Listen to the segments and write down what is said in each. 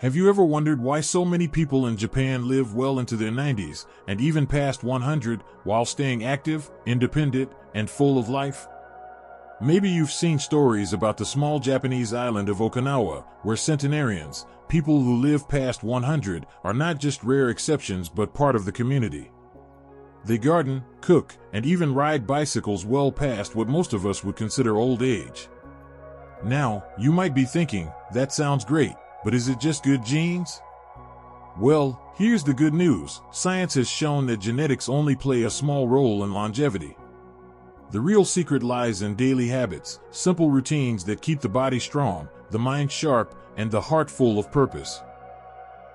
Have you ever wondered why so many people in Japan live well into their 90s and even past 100 while staying active, independent, and full of life? Maybe you've seen stories about the small Japanese island of Okinawa, where centenarians, people who live past 100, are not just rare exceptions but part of the community. They garden, cook, and even ride bicycles well past what most of us would consider old age. Now, you might be thinking, that sounds great, but is it just good genes? Well, here's the good news. Science has shown that genetics only play a small role in longevity. The real secret lies in daily habits, simple routines that keep the body strong, the mind sharp, and the heart full of purpose.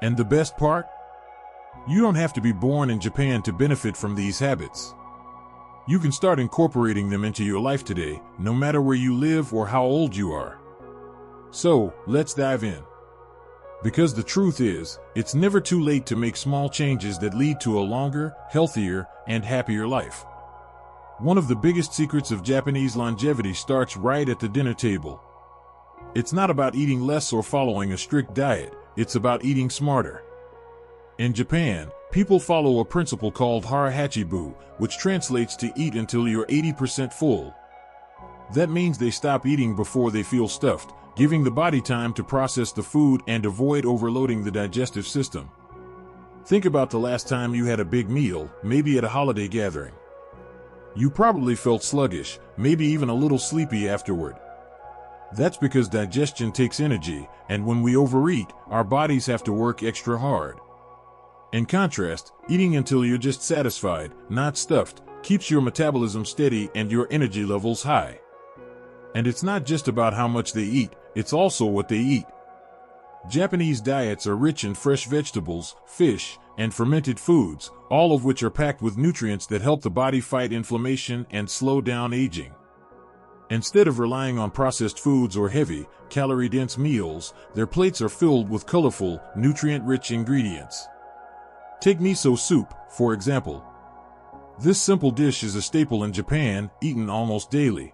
And the best part? You don't have to be born in Japan to benefit from these habits. You can start incorporating them into your life today, no matter where you live or how old you are. So, let's dive in. Because the truth is, it's never too late to make small changes that lead to a longer, healthier, and happier life. One of the biggest secrets of Japanese longevity starts right at the dinner table. It's not about eating less or following a strict diet, it's about eating smarter. In Japan, people follow a principle called hara-hachibu, which translates to eat until you're 80% full. That means they stop eating before they feel stuffed, giving the body time to process the food and avoid overloading the digestive system. Think about the last time you had a big meal, maybe at a holiday gathering. You probably felt sluggish, maybe even a little sleepy afterward. That's because digestion takes energy, and when we overeat, our bodies have to work extra hard. In contrast, eating until you're just satisfied, not stuffed, keeps your metabolism steady and your energy levels high. And it's not just about how much they eat, it's also what they eat. Japanese diets are rich in fresh vegetables, fish, and fermented foods, all of which are packed with nutrients that help the body fight inflammation and slow down aging. Instead of relying on processed foods or heavy, calorie-dense meals, their plates are filled with colorful, nutrient-rich ingredients. Take miso soup, for example. This simple dish is a staple in Japan, eaten almost daily.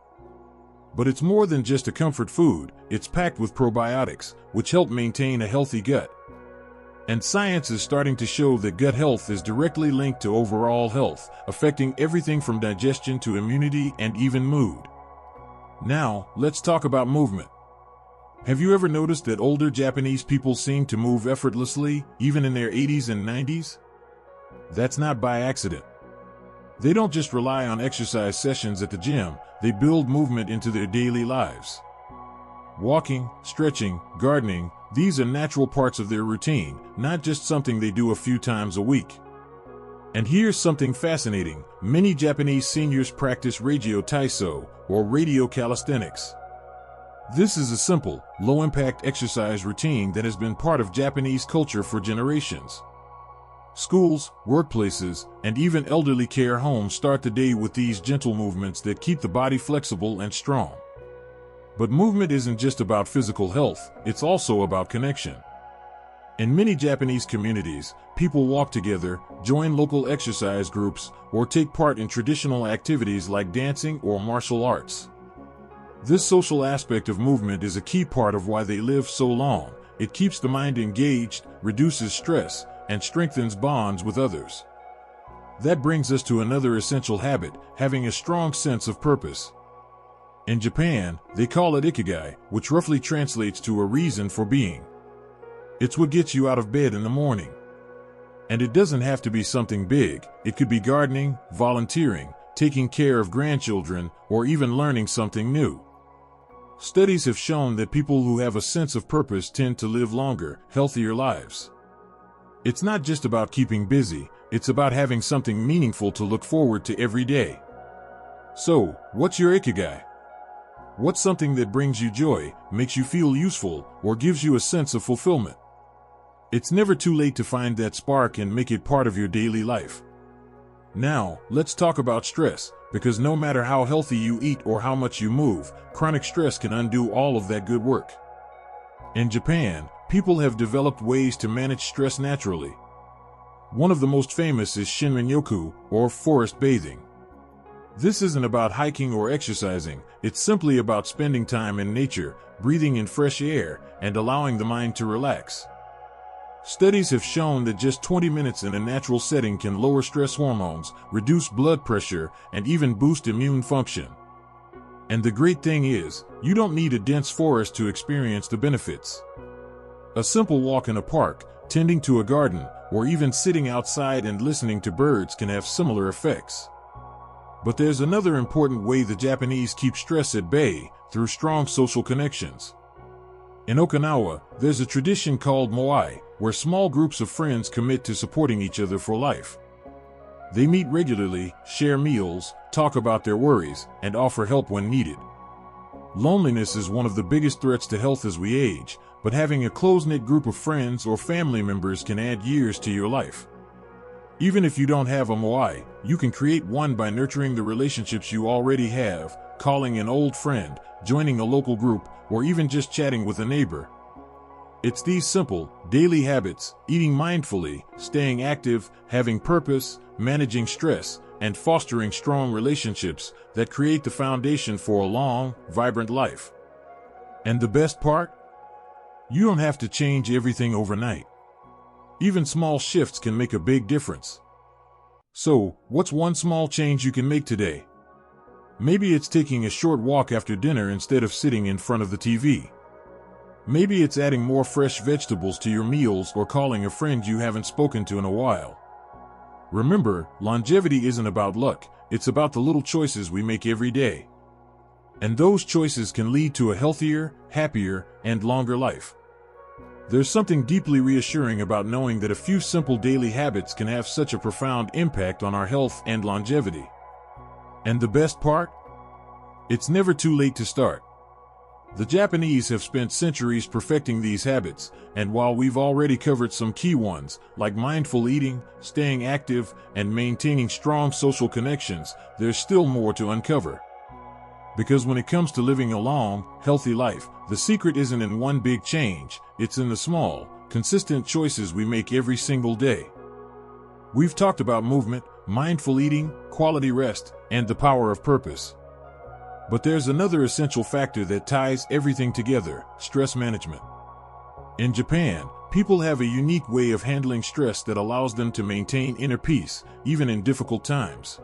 But it's more than just a comfort food, it's packed with probiotics, which help maintain a healthy gut. And science is starting to show that gut health is directly linked to overall health, affecting everything from digestion to immunity and even mood. Now, let's talk about movement. Have you ever noticed that older Japanese people seem to move effortlessly, even in their 80s and 90s? That's not by accident. They don't just rely on exercise sessions at the gym, they build movement into their daily lives. Walking, stretching, gardening, these are natural parts of their routine, not just something they do a few times a week. And here's something fascinating. Many Japanese seniors practice radio taiso, or radio calisthenics. This is a simple, low-impact exercise routine that has been part of Japanese culture for generations. Schools, workplaces, and even elderly care homes start the day with these gentle movements that keep the body flexible and strong. But movement isn't just about physical health, it's also about connection. In many Japanese communities, people walk together, join local exercise groups, or take part in traditional activities like dancing or martial arts. This social aspect of movement is a key part of why they live so long. It keeps the mind engaged, reduces stress, and strengthens bonds with others. That brings us to another essential habit, having a strong sense of purpose. In Japan, they call it ikigai, which roughly translates to a reason for being. It's what gets you out of bed in the morning. And it doesn't have to be something big. It could be gardening, volunteering, taking care of grandchildren, or even learning something new. Studies have shown that people who have a sense of purpose tend to live longer, healthier lives. It's not just about keeping busy, it's about having something meaningful to look forward to every day. So, what's your ikigai? What's something that brings you joy, makes you feel useful, or gives you a sense of fulfillment? It's never too late to find that spark and make it part of your daily life. Now, let's talk about stress, because no matter how healthy you eat or how much you move, chronic stress can undo all of that good work. In Japan, people have developed ways to manage stress naturally. One of the most famous is shinrin-yoku, or forest bathing. This isn't about hiking or exercising, it's simply about spending time in nature, breathing in fresh air, and allowing the mind to relax. Studies have shown that just 20 minutes in a natural setting can lower stress hormones, reduce blood pressure, and even boost immune function. And the great thing is, you don't need a dense forest to experience the benefits. A simple walk in a park, tending to a garden, or even sitting outside and listening to birds can have similar effects. But there's another important way the Japanese keep stress at bay, through strong social connections. In Okinawa, there's a tradition called moai, where small groups of friends commit to supporting each other for life. They meet regularly, share meals, talk about their worries, and offer help when needed. Loneliness is one of the biggest threats to health as we age, but having a close-knit group of friends or family members can add years to your life. Even if you don't have a moai, you can create one by nurturing the relationships you already have, calling an old friend, joining a local group, or even just chatting with a neighbor. It's these simple, daily habits, eating mindfully, staying active, having purpose, managing stress, and fostering strong relationships that create the foundation for a long, vibrant life. And the best part? You don't have to change everything overnight. Even small shifts can make a big difference. So, what's one small change you can make today? Maybe it's taking a short walk after dinner instead of sitting in front of the TV. Maybe it's adding more fresh vegetables to your meals or calling a friend you haven't spoken to in a while. Remember, longevity isn't about luck, it's about the little choices we make every day. And those choices can lead to a healthier, happier, and longer life. There's something deeply reassuring about knowing that a few simple daily habits can have such a profound impact on our health and longevity. And the best part? It's never too late to start. The Japanese have spent centuries perfecting these habits, and while we've already covered some key ones, like mindful eating, staying active, and maintaining strong social connections, there's still more to uncover. Because when it comes to living a long, healthy life, the secret isn't in one big change, it's in the small, consistent choices we make every single day. We've talked about movement, mindful eating, quality rest, and the power of purpose. But there's another essential factor that ties everything together: stress management. In Japan, people have a unique way of handling stress that allows them to maintain inner peace, even in difficult times.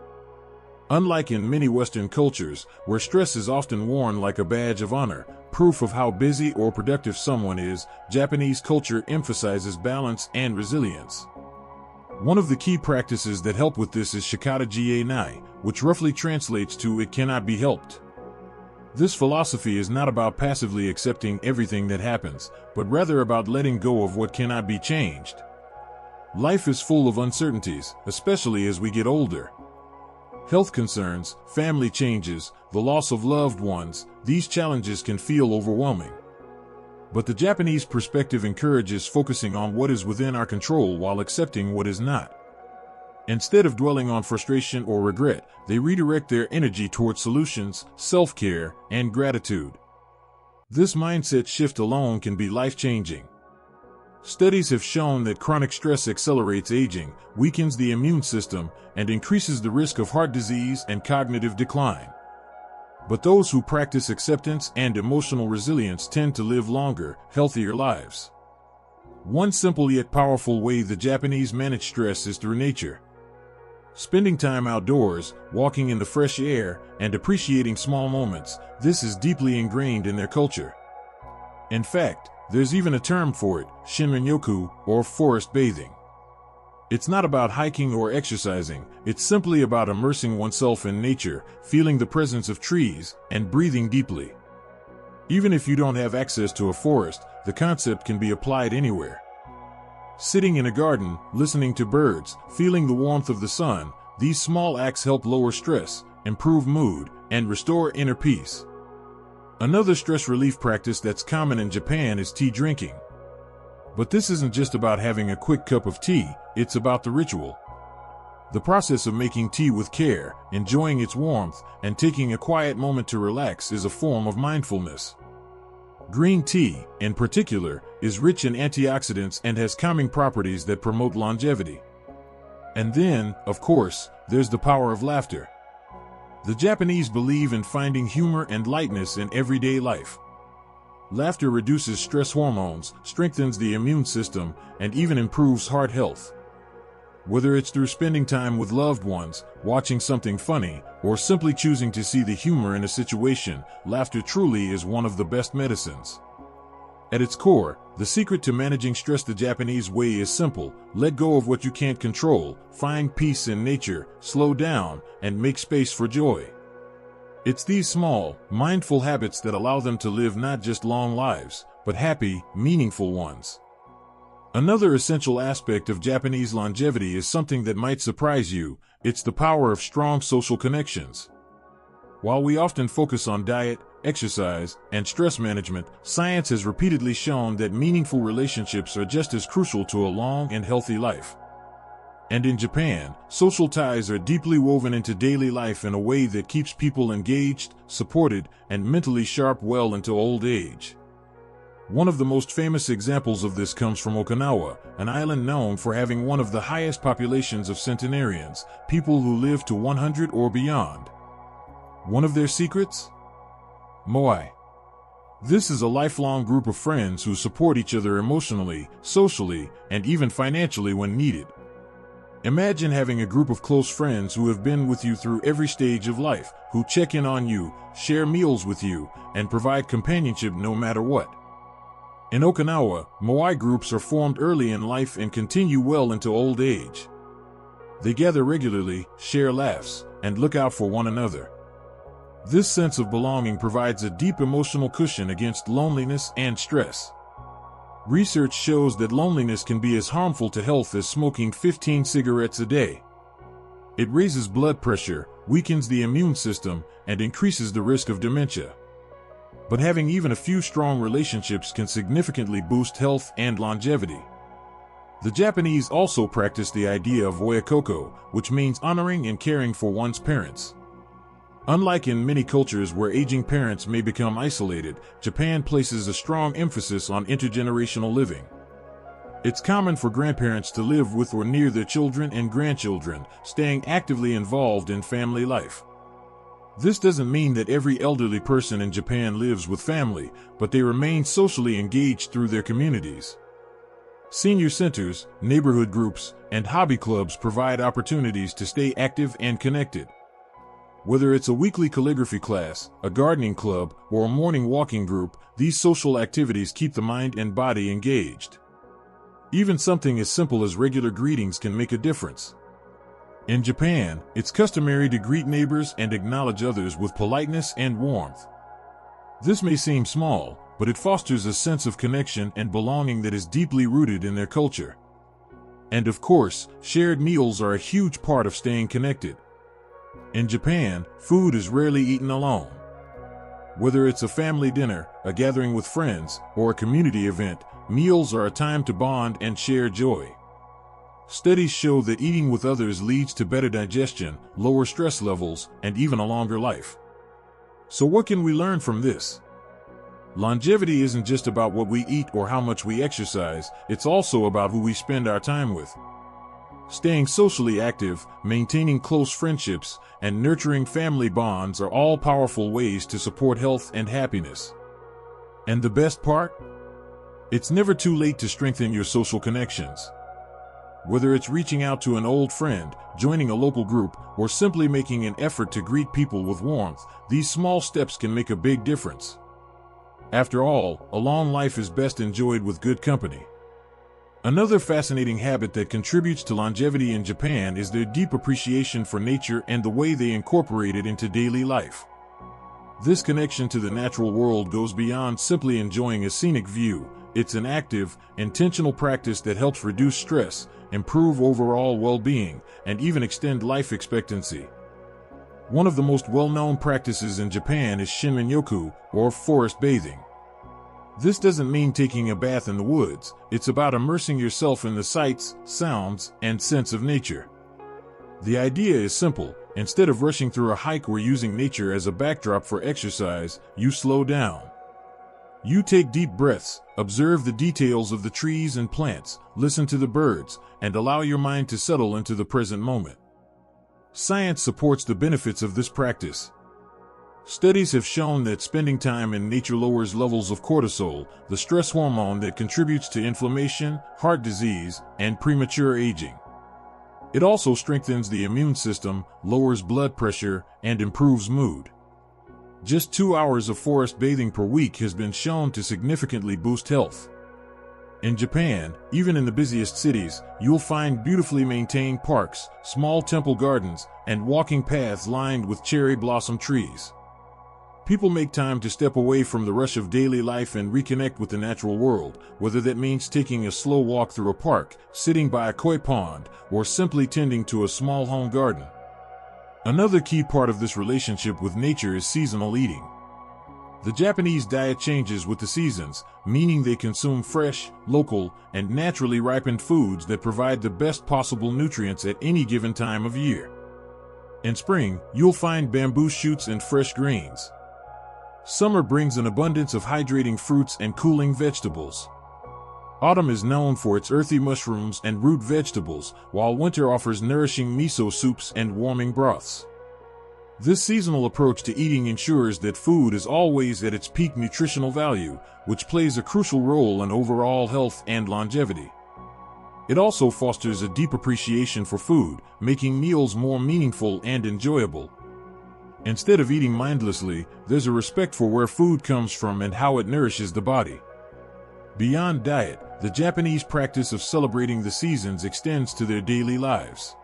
Unlike in many Western cultures, where stress is often worn like a badge of honor, proof of how busy or productive someone is, Japanese culture emphasizes balance and resilience. One of the key practices that help with this is shikata jie nai, which roughly translates to "it cannot be helped." This philosophy is not about passively accepting everything that happens, but rather about letting go of what cannot be changed. Life is full of uncertainties, especially as we get older. Health concerns, family changes, the loss of loved ones, these challenges can feel overwhelming. But the Japanese perspective encourages focusing on what is within our control while accepting what is not. Instead of dwelling on frustration or regret, they redirect their energy toward solutions, self-care, and gratitude. This mindset shift alone can be life-changing. Studies have shown that chronic stress accelerates aging, weakens the immune system, and increases the risk of heart disease and cognitive decline. But those who practice acceptance and emotional resilience tend to live longer, healthier lives. One simple yet powerful way the Japanese manage stress is through nature. Spending time outdoors, walking in the fresh air, and appreciating small moments, this is deeply ingrained in their culture. In fact, there's even a term for it, shinrin-yoku, or forest bathing. It's not about hiking or exercising, it's simply about immersing oneself in nature, feeling the presence of trees, and breathing deeply. Even if you don't have access to a forest, the concept can be applied anywhere. Sitting in a garden, listening to birds, feeling the warmth of the sun, these small acts help lower stress, improve mood, and restore inner peace. Another stress relief practice that's common in Japan is tea drinking. But this isn't just about having a quick cup of tea, it's about the ritual. The process of making tea with care, enjoying its warmth, and taking a quiet moment to relax is a form of mindfulness. Green tea, in particular, is rich in antioxidants and has calming properties that promote longevity. And then, of course, there's the power of laughter. The Japanese believe in finding humor and lightness in everyday life. Laughter reduces stress hormones, strengthens the immune system, and even improves heart health. Whether it's through spending time with loved ones, watching something funny, or simply choosing to see the humor in a situation, laughter truly is one of the best medicines. At its core, the secret to managing stress the Japanese way is simple: let go of what you can't control, find peace in nature, slow down, and make space for joy. It's these small, mindful habits that allow them to live not just long lives, but happy, meaningful ones. Another essential aspect of Japanese longevity is something that might surprise you: it's the power of strong social connections. While we often focus on diet, exercise, and stress management, science has repeatedly shown that meaningful relationships are just as crucial to a long and healthy life. And in Japan, social ties are deeply woven into daily life in a way that keeps people engaged, supported, and mentally sharp well into old age. One of the most famous examples of this comes from Okinawa, an island known for having one of the highest populations of centenarians, people who live to 100 or beyond. One of their secrets? Moai. This is a lifelong group of friends who support each other emotionally, socially, and even financially when needed. Imagine having a group of close friends who have been with you through every stage of life, who check in on you, share meals with you, and provide companionship no matter what. In Okinawa, Moai groups are formed early in life and continue well into old age. They gather regularly, share laughs, and look out for one another. This sense of belonging provides a deep emotional cushion against loneliness and stress. Research shows that loneliness can be as harmful to health as smoking 15 cigarettes a day. It raises blood pressure, weakens the immune system, and increases the risk of dementia. But having even a few strong relationships can significantly boost health and longevity. The Japanese also practice the idea of oyakoku, which means honoring and caring for one's parents. Unlike in many cultures where aging parents may become isolated, Japan places a strong emphasis on intergenerational living. It's common for grandparents to live with or near their children and grandchildren, staying actively involved in family life. This doesn't mean that every elderly person in Japan lives with family, but they remain socially engaged through their communities. Senior centers, neighborhood groups, and hobby clubs provide opportunities to stay active and connected. Whether it's a weekly calligraphy class, a gardening club, or a morning walking group, these social activities keep the mind and body engaged. Even something as simple as regular greetings can make a difference. In Japan, it's customary to greet neighbors and acknowledge others with politeness and warmth. This may seem small, but it fosters a sense of connection and belonging that is deeply rooted in their culture. And of course, shared meals are a huge part of staying connected. In Japan, food is rarely eaten alone. Whether it's a family dinner, a gathering with friends, or a community event, meals are a time to bond and share joy. Studies show that eating with others leads to better digestion, lower stress levels, and even a longer life. So what can we learn from this? Longevity isn't just about what we eat or how much we exercise, it's also about who we spend our time with. Staying socially active, maintaining close friendships, and nurturing family bonds are all powerful ways to support health and happiness. And the best part? It's never too late to strengthen your social connections. Whether it's reaching out to an old friend, joining a local group, or simply making an effort to greet people with warmth, these small steps can make a big difference. After all, a long life is best enjoyed with good company. Another fascinating habit that contributes to longevity in Japan is their deep appreciation for nature and the way they incorporate it into daily life. This connection to the natural world goes beyond simply enjoying a scenic view. It's an active, intentional practice that helps reduce stress, improve overall well-being, and even extend life expectancy. One of the most well-known practices in Japan is shinrin-yoku, or forest bathing. This doesn't mean taking a bath in the woods, it's about immersing yourself in the sights, sounds, and scents of nature. The idea is simple: instead of rushing through a hike or using nature as a backdrop for exercise, you slow down. You take deep breaths, observe the details of the trees and plants, listen to the birds, and allow your mind to settle into the present moment. Science supports the benefits of this practice. Studies have shown that spending time in nature lowers levels of cortisol, the stress hormone that contributes to inflammation, heart disease, and premature aging. It also strengthens the immune system, lowers blood pressure, and improves mood. Just 2 hours of forest bathing per week has been shown to significantly boost health. In Japan, even in the busiest cities, you'll find beautifully maintained parks, small temple gardens, and walking paths lined with cherry blossom trees. People make time to step away from the rush of daily life and reconnect with the natural world, whether that means taking a slow walk through a park, sitting by a koi pond, or simply tending to a small home garden. Another key part of this relationship with nature is seasonal eating. The Japanese diet changes with the seasons, meaning they consume fresh, local, and naturally ripened foods that provide the best possible nutrients at any given time of year. In spring, you'll find bamboo shoots and fresh greens. Summer brings an abundance of hydrating fruits and cooling vegetables. Autumn is known for its earthy mushrooms and root vegetables, while winter offers nourishing miso soups and warming broths. This seasonal approach to eating ensures that food is always at its peak nutritional value, which plays a crucial role in overall health and longevity. It also fosters a deep appreciation for food, making meals more meaningful and enjoyable. Instead of eating mindlessly, there's a respect for where food comes from and how it nourishes the body. Beyond diet, the Japanese practice of celebrating the seasons extends to their daily lives.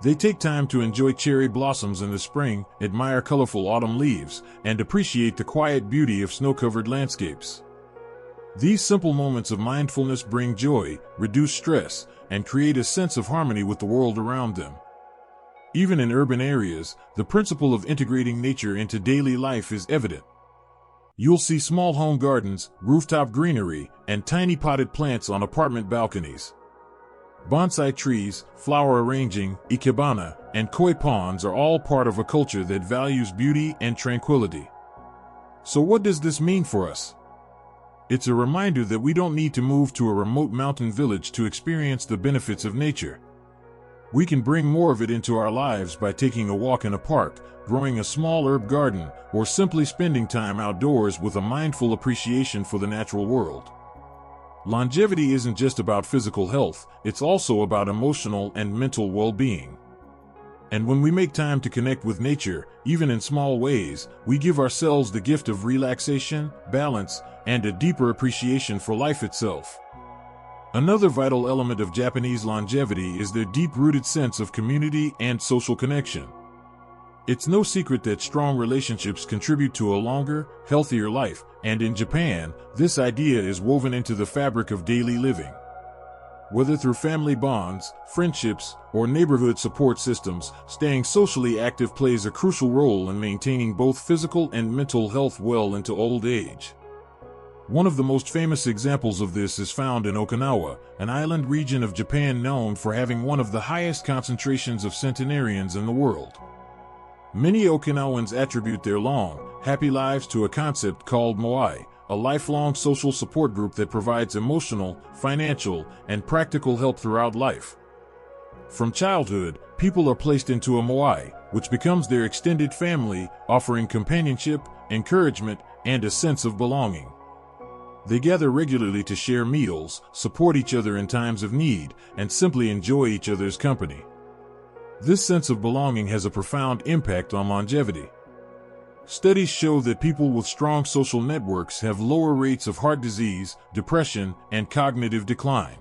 They take time to enjoy cherry blossoms in the spring, admire colorful autumn leaves, and appreciate the quiet beauty of snow-covered landscapes. These simple moments of mindfulness bring joy, reduce stress, and create a sense of harmony with the world around them. Even in urban areas, the principle of integrating nature into daily life is evident. You'll see small home gardens, rooftop greenery, and tiny potted plants on apartment balconies. Bonsai trees, flower arranging, ikebana, and koi ponds are all part of a culture that values beauty and tranquility. So what does this mean for us? It's a reminder that we don't need to move to a remote mountain village to experience the benefits of nature. We can bring more of it into our lives by taking a walk in a park, growing a small herb garden, or simply spending time outdoors with a mindful appreciation for the natural world. Longevity isn't just about physical health, it's also about emotional and mental well-being. And when we make time to connect with nature, even in small ways, we give ourselves the gift of relaxation, balance, and a deeper appreciation for life itself. Another vital element of Japanese longevity is their deep-rooted sense of community and social connection. It's no secret that strong relationships contribute to a longer, healthier life, and in Japan, this idea is woven into the fabric of daily living. Whether through family bonds, friendships, or neighborhood support systems, staying socially active plays a crucial role in maintaining both physical and mental health well into old age. One of the most famous examples of this is found in Okinawa, an island region of Japan known for having one of the highest concentrations of centenarians in the world. Many Okinawans attribute their long, happy lives to a concept called moai, a lifelong social support group that provides emotional, financial, and practical help throughout life. From childhood, people are placed into a moai, which becomes their extended family, offering companionship, encouragement, and a sense of belonging. They gather regularly to share meals, support each other in times of need, and simply enjoy each other's company. This sense of belonging has a profound impact on longevity. Studies show that people with strong social networks have lower rates of heart disease, depression, and cognitive decline.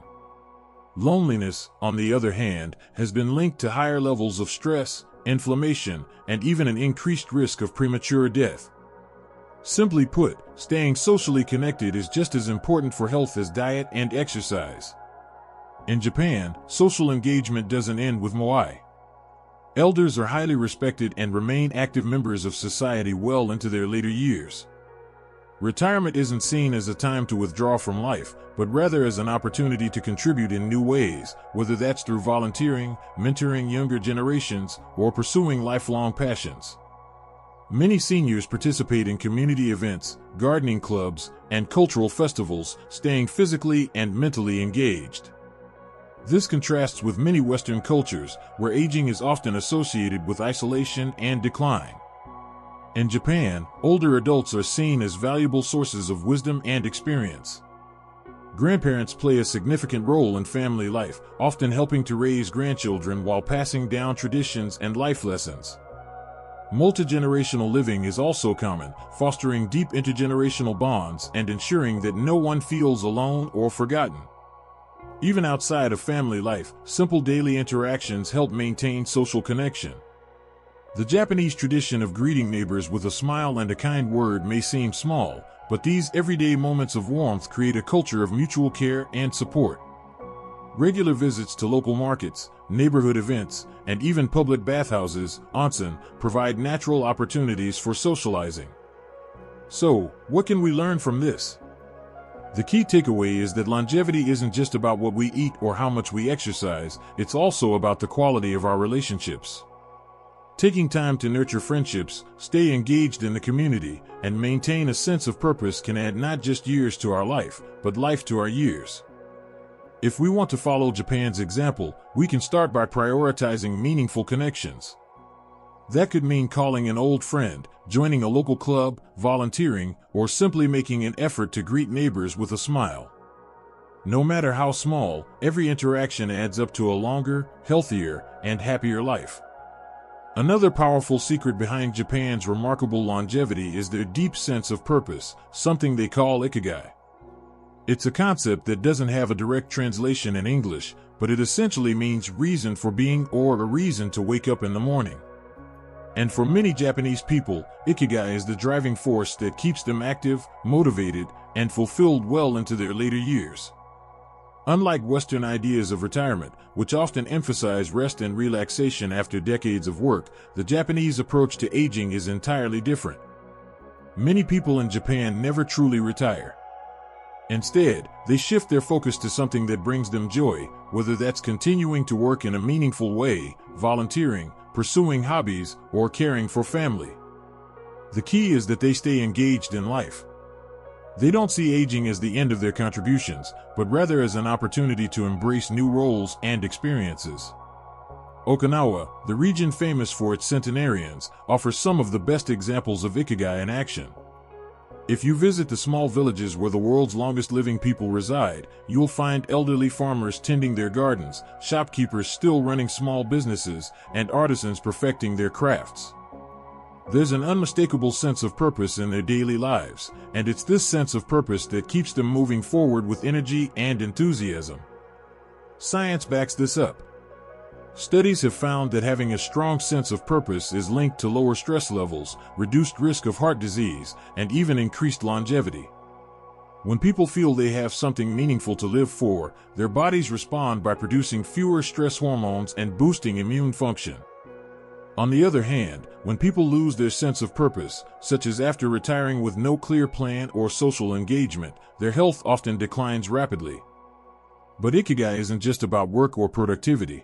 Loneliness, on the other hand, has been linked to higher levels of stress, inflammation, and even an increased risk of premature death. Simply put, staying socially connected is just as important for health as diet and exercise. In Japan, social engagement doesn't end with moai. Elders are highly respected and remain active members of society well into their later years. Retirement isn't seen as a time to withdraw from life, but rather as an opportunity to contribute in new ways, whether that's through volunteering, mentoring younger generations, or pursuing lifelong passions. Many seniors participate in community events, gardening clubs, and cultural festivals, staying physically and mentally engaged. This contrasts with many Western cultures, where aging is often associated with isolation and decline. In Japan, older adults are seen as valuable sources of wisdom and experience. Grandparents play a significant role in family life, often helping to raise grandchildren while passing down traditions and life lessons. Multi-generational living is also common, fostering deep intergenerational bonds and ensuring that no one feels alone or forgotten. Even outside of family life, simple daily interactions help maintain social connection. The Japanese tradition of greeting neighbors with a smile and a kind word may seem small, but these everyday moments of warmth create a culture of mutual care and support. Regular visits to local markets, neighborhood events, and even public bathhouses, onsen, provide natural opportunities for socializing. So, what can we learn from this? The key takeaway is that longevity isn't just about what we eat or how much we exercise, it's also about the quality of our relationships. Taking time to nurture friendships, stay engaged in the community, and maintain a sense of purpose can add not just years to our life, but life to our years. If we want to follow Japan's example, we can start by prioritizing meaningful connections. That could mean calling an old friend, joining a local club, volunteering, or simply making an effort to greet neighbors with a smile. No matter how small, every interaction adds up to a longer, healthier, and happier life. Another powerful secret behind Japan's remarkable longevity is their deep sense of purpose, something they call ikigai. It's a concept that doesn't have a direct translation in English, but it essentially means reason for being or a reason to wake up in the morning. And for many Japanese people, ikigai is the driving force that keeps them active, motivated, and fulfilled well into their later years. Unlike Western ideas of retirement, which often emphasize rest and relaxation after decades of work, the Japanese approach to aging is entirely different. Many people in Japan never truly retire. Instead, they shift their focus to something that brings them joy, whether that's continuing to work in a meaningful way, volunteering, pursuing hobbies, or caring for family. The key is that they stay engaged in life. They don't see aging as the end of their contributions, but rather as an opportunity to embrace new roles and experiences. Okinawa, the region famous for its centenarians, offers some of the best examples of ikigai in action. If you visit the small villages where the world's longest living people reside, you'll find elderly farmers tending their gardens, shopkeepers still running small businesses, and artisans perfecting their crafts. There's an unmistakable sense of purpose in their daily lives, and it's this sense of purpose that keeps them moving forward with energy and enthusiasm. Science backs this up. Studies have found that having a strong sense of purpose is linked to lower stress levels, reduced risk of heart disease, and even increased longevity. When people feel they have something meaningful to live for, their bodies respond by producing fewer stress hormones and boosting immune function. On the other hand, when people lose their sense of purpose, such as after retiring with no clear plan or social engagement, their health often declines rapidly. But ikigai isn't just about work or productivity.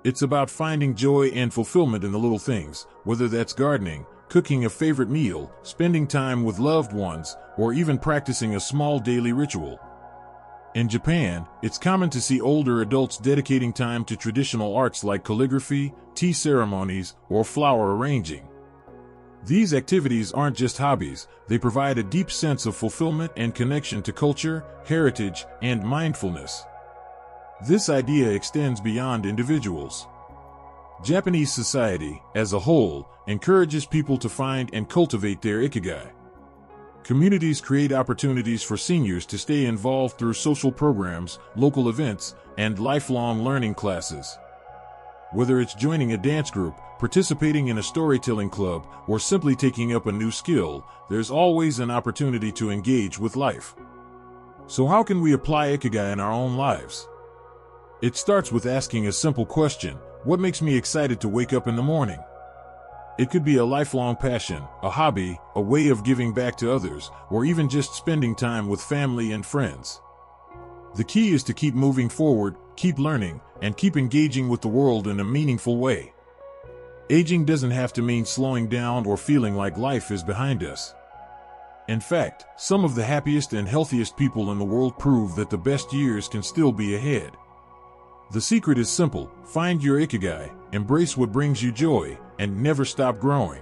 It's about finding joy and fulfillment in the little things, whether that's gardening, cooking a favorite meal, spending time with loved ones, or even practicing a small daily ritual. In Japan, it's common to see older adults dedicating time to traditional arts like calligraphy, tea ceremonies, or flower arranging. These activities aren't just hobbies, they provide a deep sense of fulfillment and connection to culture, heritage, and mindfulness. This idea extends beyond individuals. Japanese society, as a whole, encourages people to find and cultivate their ikigai. Communities create opportunities for seniors to stay involved through social programs, local events, and lifelong learning classes. Whether it's joining a dance group, participating in a storytelling club, or simply taking up a new skill, there's always an opportunity to engage with life. So how can we apply ikigai in our own lives? It starts with asking a simple question: what makes me excited to wake up in the morning? It could be a lifelong passion, a hobby, a way of giving back to others, or even just spending time with family and friends. The key is to keep moving forward, keep learning, and keep engaging with the world in a meaningful way. Aging doesn't have to mean slowing down or feeling like life is behind us. In fact, some of the happiest and healthiest people in the world prove that the best years can still be ahead. The secret is simple: find your ikigai, embrace what brings you joy, and never stop growing.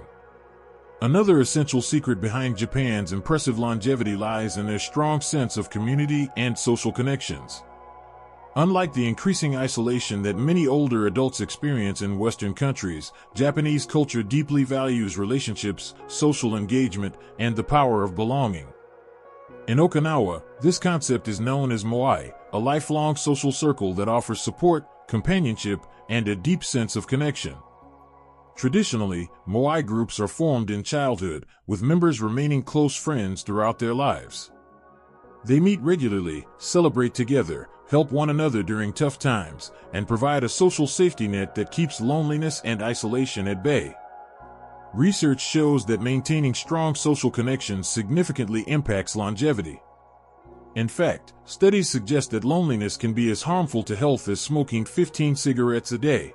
Another essential secret behind Japan's impressive longevity lies in their strong sense of community and social connections. Unlike the increasing isolation that many older adults experience in Western countries, Japanese culture deeply values relationships, social engagement, and the power of belonging. In Okinawa, this concept is known as moai, a lifelong social circle that offers support, companionship, and a deep sense of connection. Traditionally, moai groups are formed in childhood, with members remaining close friends throughout their lives. They meet regularly, celebrate together, help one another during tough times, and provide a social safety net that keeps loneliness and isolation at bay. Research shows that maintaining strong social connections significantly impacts longevity. In fact, studies suggest that loneliness can be as harmful to health as smoking 15 cigarettes a day.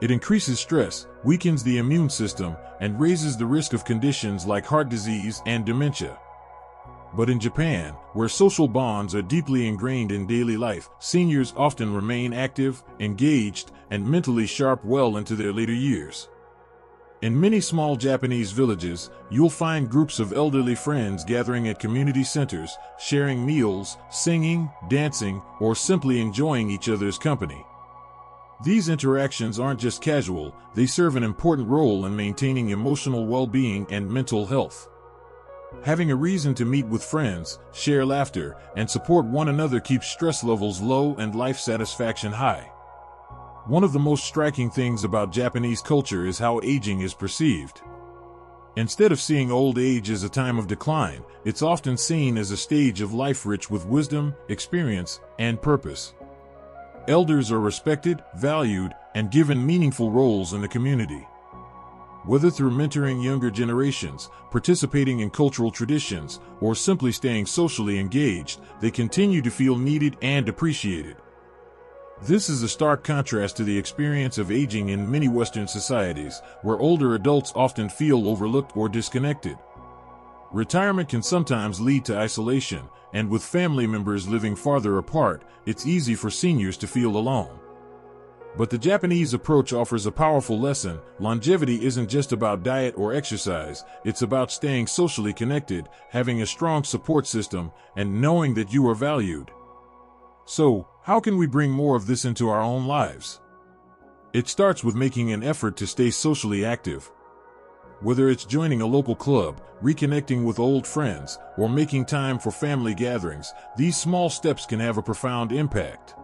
It increases stress, weakens the immune system, and raises the risk of conditions like heart disease and dementia. But in Japan, where social bonds are deeply ingrained in daily life, seniors often remain active, engaged, and mentally sharp well into their later years. In many small Japanese villages, you'll find groups of elderly friends gathering at community centers, sharing meals, singing, dancing, or simply enjoying each other's company. These interactions aren't just casual, they serve an important role in maintaining emotional well-being and mental health. Having a reason to meet with friends, share laughter, and support one another keeps stress levels low and life satisfaction high. One of the most striking things about Japanese culture is how aging is perceived. Instead of seeing old age as a time of decline, it's often seen as a stage of life rich with wisdom, experience, and purpose. Elders are respected, valued, and given meaningful roles in the community. Whether through mentoring younger generations, participating in cultural traditions, or simply staying socially engaged, they continue to feel needed and appreciated. This is a stark contrast to the experience of aging in many Western societies, where older adults often feel overlooked or disconnected. Retirement can sometimes lead to isolation, and with family members living farther apart, it's easy for seniors to feel alone. But the Japanese approach offers a powerful lesson. Longevity isn't just about diet or exercise, it's about staying socially connected, having a strong support system, and knowing that you are valued. So, how can we bring more of this into our own lives? It starts with making an effort to stay socially active. Whether it's joining a local club, reconnecting with old friends, or making time for family gatherings, these small steps can have a profound impact.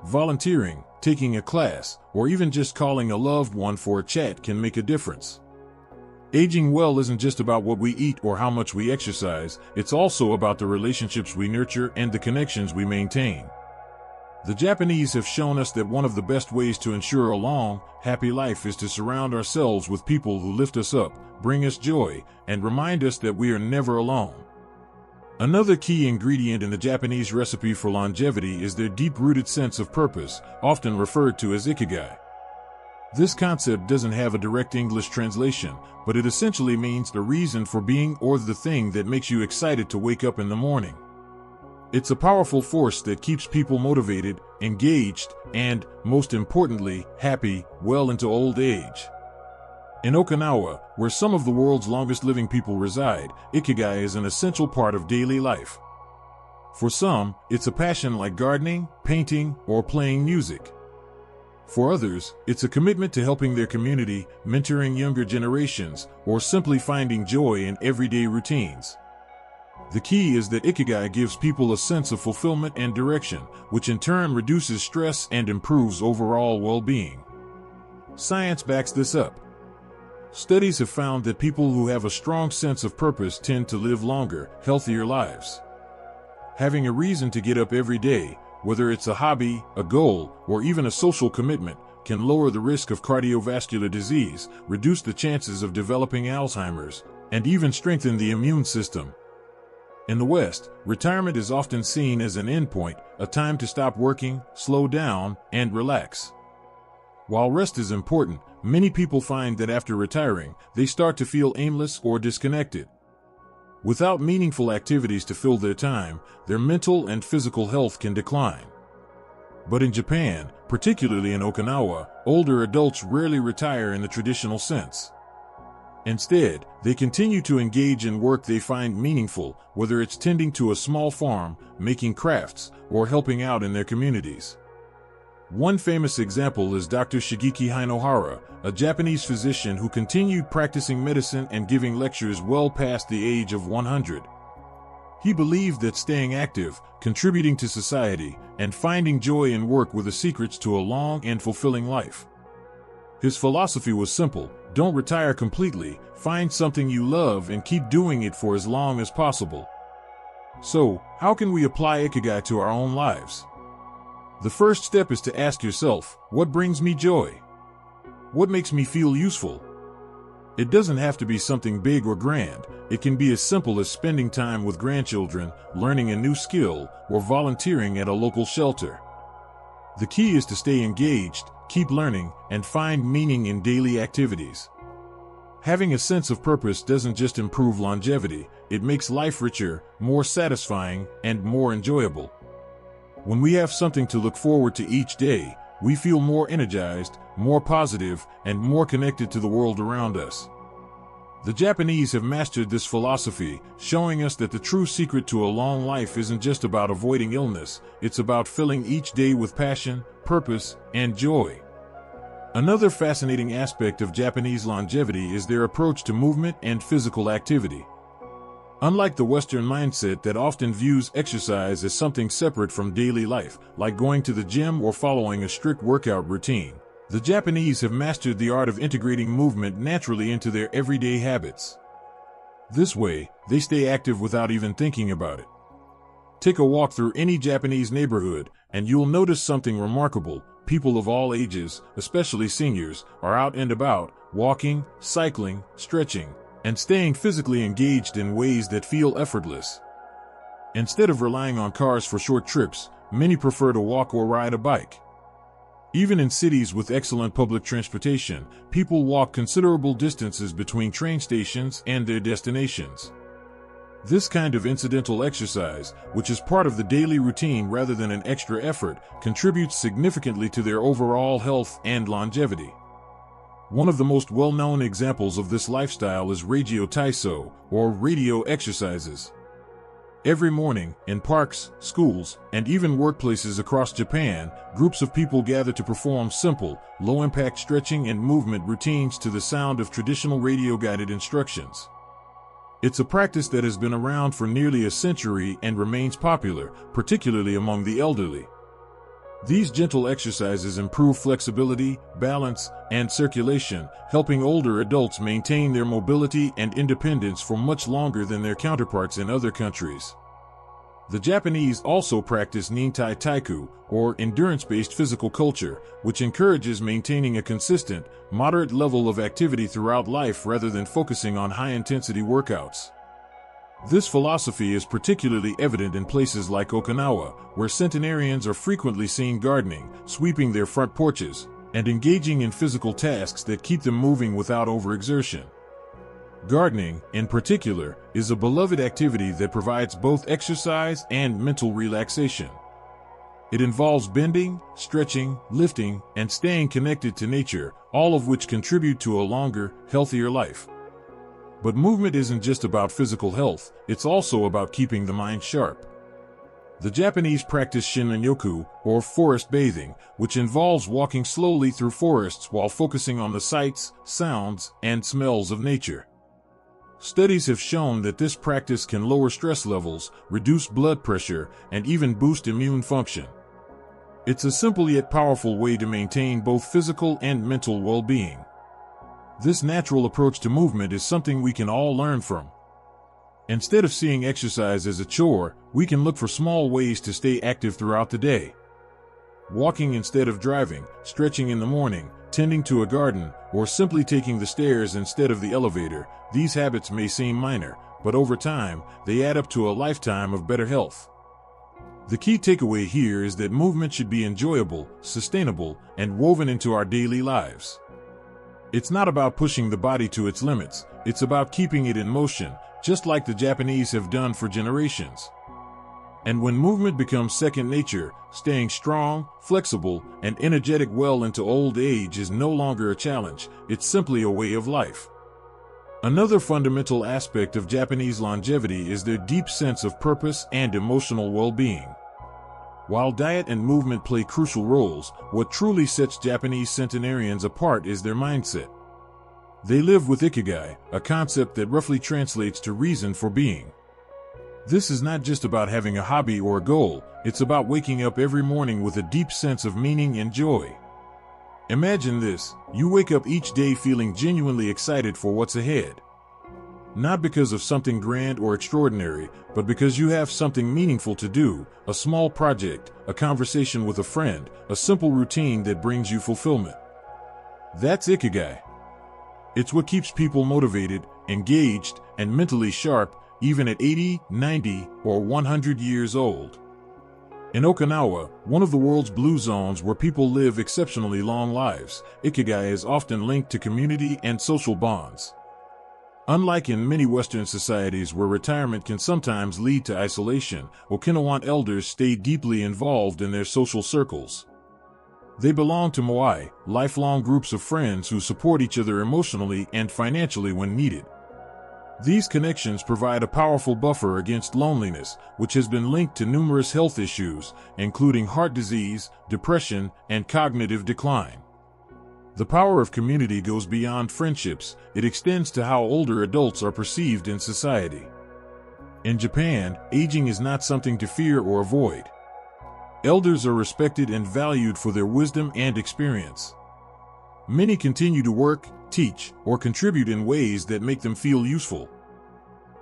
Volunteering, taking a class, or even just calling a loved one for a chat can make a difference. Aging well isn't just about what we eat or how much we exercise, it's also about the relationships we nurture and the connections we maintain. The Japanese have shown us that one of the best ways to ensure a long, happy life is to surround ourselves with people who lift us up, bring us joy, and remind us that we are never alone. Another key ingredient in the Japanese recipe for longevity is their deep-rooted sense of purpose, often referred to as ikigai. This concept doesn't have a direct English translation, but it essentially means the reason for being or the thing that makes you excited to wake up in the morning. It's a powerful force that keeps people motivated, engaged, and, most importantly, happy, well into old age. In Okinawa, where some of the world's longest living people reside, ikigai is an essential part of daily life. For some, it's a passion like gardening, painting, or playing music. For others, it's a commitment to helping their community, mentoring younger generations, or simply finding joy in everyday routines. The key is that ikigai gives people a sense of fulfillment and direction, which in turn reduces stress and improves overall well-being. Science backs this up. Studies have found that people who have a strong sense of purpose tend to live longer, healthier lives. Having a reason to get up every day, whether it's a hobby, a goal, or even a social commitment, can lower the risk of cardiovascular disease, reduce the chances of developing Alzheimer's, and even strengthen the immune system. In the West, retirement is often seen as an endpoint, a time to stop working, slow down, and relax. While rest is important, many people find that after retiring, they start to feel aimless or disconnected. Without meaningful activities to fill their time, their mental and physical health can decline. But in Japan, particularly in Okinawa, older adults rarely retire in the traditional sense. Instead, they continue to engage in work they find meaningful, whether it's tending to a small farm, making crafts, or helping out in their communities. One famous example is Dr. Shigeki Hinohara, a Japanese physician who continued practicing medicine and giving lectures well past the age of 100. He believed that staying active, contributing to society, and finding joy in work were the secrets to a long and fulfilling life. His philosophy was simple: don't retire completely, find something you love and keep doing it for as long as possible. So, how can we apply Ikigai to our own lives? The first step is to ask yourself, what brings me joy? What makes me feel useful? It doesn't have to be something big or grand. It can be as simple as spending time with grandchildren, learning a new skill, or volunteering at a local shelter. The key is to stay engaged, keep learning, and find meaning in daily activities. Having a sense of purpose doesn't just improve longevity, it makes life richer, more satisfying, and more enjoyable. When we have something to look forward to each day, we feel more energized, more positive, and more connected to the world around us. The Japanese have mastered this philosophy, showing us that the true secret to a long life isn't just about avoiding illness, it's about filling each day with passion, purpose, and joy. Another fascinating aspect of Japanese longevity is their approach to movement and physical activity. Unlike the Western mindset that often views exercise as something separate from daily life, like going to the gym or following a strict workout routine, the Japanese have mastered the art of integrating movement naturally into their everyday habits. This way, they stay active without even thinking about it. Take a walk through any Japanese neighborhood, and you'll notice something remarkable. People of all ages, especially seniors, are out and about, walking, cycling, stretching, and staying physically engaged in ways that feel effortless. Instead of relying on cars for short trips, many prefer to walk or ride a bike. Even in cities with excellent public transportation, people walk considerable distances between train stations and their destinations. This kind of incidental exercise, which is part of the daily routine rather than an extra effort, contributes significantly to their overall health and longevity. One of the most well-known examples of this lifestyle is Reigyo Taiso, or radio exercises. Every morning, in parks, schools, and even workplaces across Japan, groups of people gather to perform simple, low-impact stretching and movement routines to the sound of traditional radio-guided instructions. It's a practice that has been around for nearly a century and remains popular, particularly among the elderly. These gentle exercises improve flexibility, balance, and circulation, helping older adults maintain their mobility and independence for much longer than their counterparts in other countries. The Japanese also practice Nintai Taiku, or endurance-based physical culture, which encourages maintaining a consistent, moderate level of activity throughout life rather than focusing on high-intensity workouts. This philosophy is particularly evident in places like Okinawa, where centenarians are frequently seen gardening, sweeping their front porches, and engaging in physical tasks that keep them moving without overexertion. Gardening, in particular, is a beloved activity that provides both exercise and mental relaxation. It involves bending, stretching, lifting, and staying connected to nature, all of which contribute to a longer, healthier life. But movement isn't just about physical health, it's also about keeping the mind sharp. The Japanese practice Shinrin-yoku, or forest bathing, which involves walking slowly through forests while focusing on the sights, sounds, and smells of nature. Studies have shown that this practice can lower stress levels, reduce blood pressure, and even boost immune function. It's a simple yet powerful way to maintain both physical and mental well-being. This natural approach to movement is something we can all learn from. Instead of seeing exercise as a chore, we can look for small ways to stay active throughout the day. Walking instead of driving, stretching in the morning, tending to a garden, or simply taking the stairs instead of the elevator, these habits may seem minor, but over time, they add up to a lifetime of better health. The key takeaway here is that movement should be enjoyable, sustainable, and woven into our daily lives. It's not about pushing the body to its limits, it's about keeping it in motion, just like the Japanese have done for generations. And when movement becomes second nature, staying strong, flexible, and energetic well into old age is no longer a challenge, it's simply a way of life. Another fundamental aspect of Japanese longevity is their deep sense of purpose and emotional well-being. While diet and movement play crucial roles, what truly sets Japanese centenarians apart is their mindset. They live with ikigai, a concept that roughly translates to reason for being. This is not just about having a hobby or a goal, it's about waking up every morning with a deep sense of meaning and joy. Imagine this: you wake up each day feeling genuinely excited for what's ahead. Not because of something grand or extraordinary, but because you have something meaningful to do, a small project, a conversation with a friend, a simple routine that brings you fulfillment. That's ikigai. It's what keeps people motivated, engaged, and mentally sharp, even at 80, 90, or 100 years old. In Okinawa, one of the world's blue zones where people live exceptionally long lives, ikigai is often linked to community and social bonds. Unlike in many Western societies where retirement can sometimes lead to isolation, Okinawan elders stay deeply involved in their social circles. They belong to moai, lifelong groups of friends who support each other emotionally and financially when needed. These connections provide a powerful buffer against loneliness, which has been linked to numerous health issues, including heart disease, depression, and cognitive decline. The power of community goes beyond friendships; it extends to how older adults are perceived in society. In Japan, aging is not something to fear or avoid. Elders are respected and valued for their wisdom and experience. Many continue to work, teach, or contribute in ways that make them feel useful.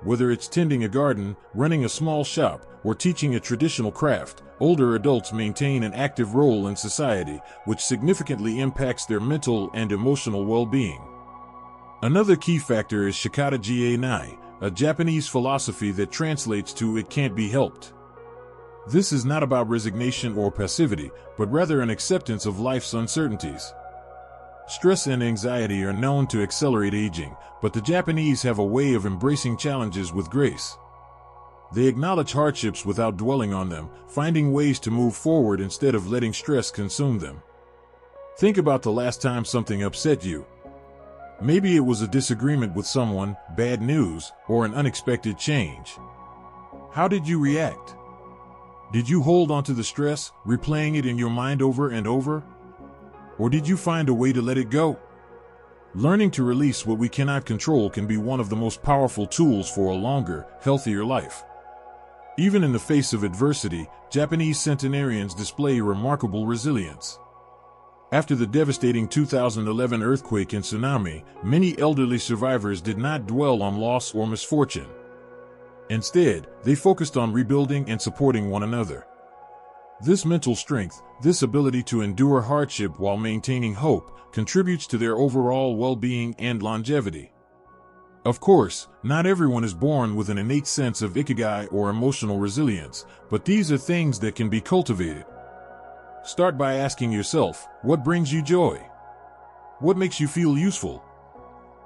Whether it's tending a garden, running a small shop, or teaching a traditional craft, older adults maintain an active role in society, which significantly impacts their mental and emotional well-being. Another key factor is shikata jie nai, a Japanese philosophy that translates to "it can't be helped." This is not about resignation or passivity, but rather an acceptance of life's uncertainties. Stress and anxiety are known to accelerate aging, but the Japanese have a way of embracing challenges with grace. They acknowledge hardships without dwelling on them, finding ways to move forward instead of letting stress consume them. Think about the last time something upset you. Maybe it was a disagreement with someone, bad news, or an unexpected change. How did you react? Did you hold onto the stress, replaying it in your mind over and over? Or did you find a way to let it go? Learning to release what we cannot control can be one of the most powerful tools for a longer, healthier life. Even in the face of adversity, Japanese centenarians display remarkable resilience. After the devastating 2011 earthquake and tsunami, many elderly survivors did not dwell on loss or misfortune. Instead, they focused on rebuilding and supporting one another. This mental strength, this ability to endure hardship while maintaining hope, contributes to their overall well-being and longevity. Of course, not everyone is born with an innate sense of ikigai or emotional resilience, but these are things that can be cultivated. Start by asking yourself, what brings you joy? What makes you feel useful?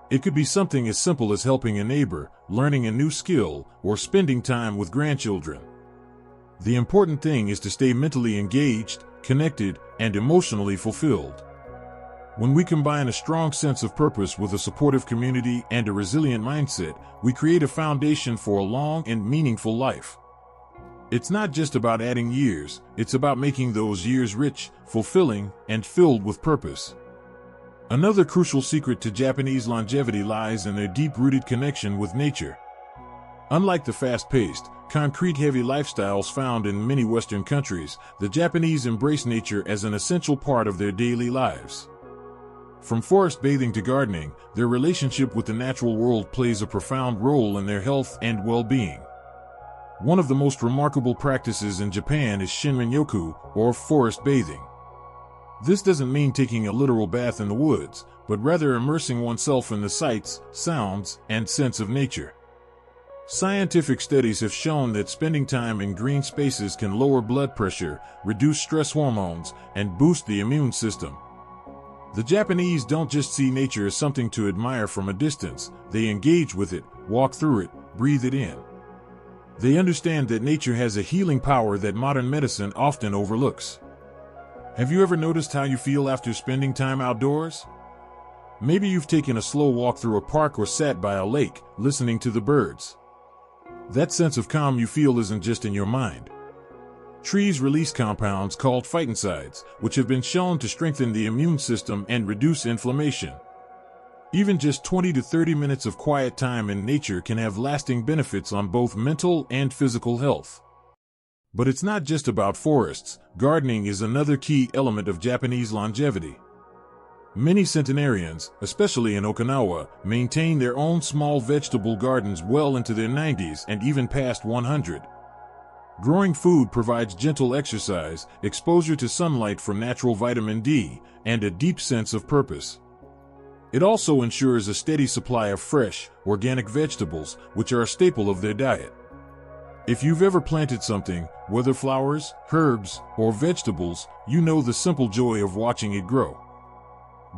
It could be something as simple as helping a neighbor, learning a new skill, or spending time with grandchildren. The important thing is to stay mentally engaged, connected, and emotionally fulfilled. When we combine a strong sense of purpose with a supportive community and a resilient mindset, we create a foundation for a long and meaningful life. It's not just about adding years, it's about making those years rich, fulfilling, and filled with purpose. Another crucial secret to Japanese longevity lies in their deep-rooted connection with nature. Unlike the fast-paced, concrete-heavy lifestyles found in many Western countries, the Japanese embrace nature as an essential part of their daily lives. From forest bathing to gardening, their relationship with the natural world plays a profound role in their health and well-being. One of the most remarkable practices in Japan is shinrin-yoku, or forest bathing. This doesn't mean taking a literal bath in the woods, but rather immersing oneself in the sights, sounds, and scents of nature. Scientific studies have shown that spending time in green spaces can lower blood pressure, reduce stress hormones, and boost the immune system. The Japanese don't just see nature as something to admire from a distance, they engage with it, walk through it, breathe it in. They understand that nature has a healing power that modern medicine often overlooks. Have you ever noticed how you feel after spending time outdoors? Maybe you've taken a slow walk through a park or sat by a lake, listening to the birds. That sense of calm you feel isn't just in your mind. Trees release compounds called phytoncides, which have been shown to strengthen the immune system and reduce inflammation. Even just 20 to 30 minutes of quiet time in nature can have lasting benefits on both mental and physical health. But it's not just about forests. Gardening is another key element of Japanese longevity. Many centenarians, especially in Okinawa, maintain their own small vegetable gardens well into their 90s and even past 100. Growing food provides gentle exercise, exposure to sunlight for natural vitamin D, and a deep sense of purpose. It also ensures a steady supply of fresh, organic vegetables, which are a staple of their diet. If you've ever planted something, whether flowers, herbs, or vegetables, you know the simple joy of watching it grow.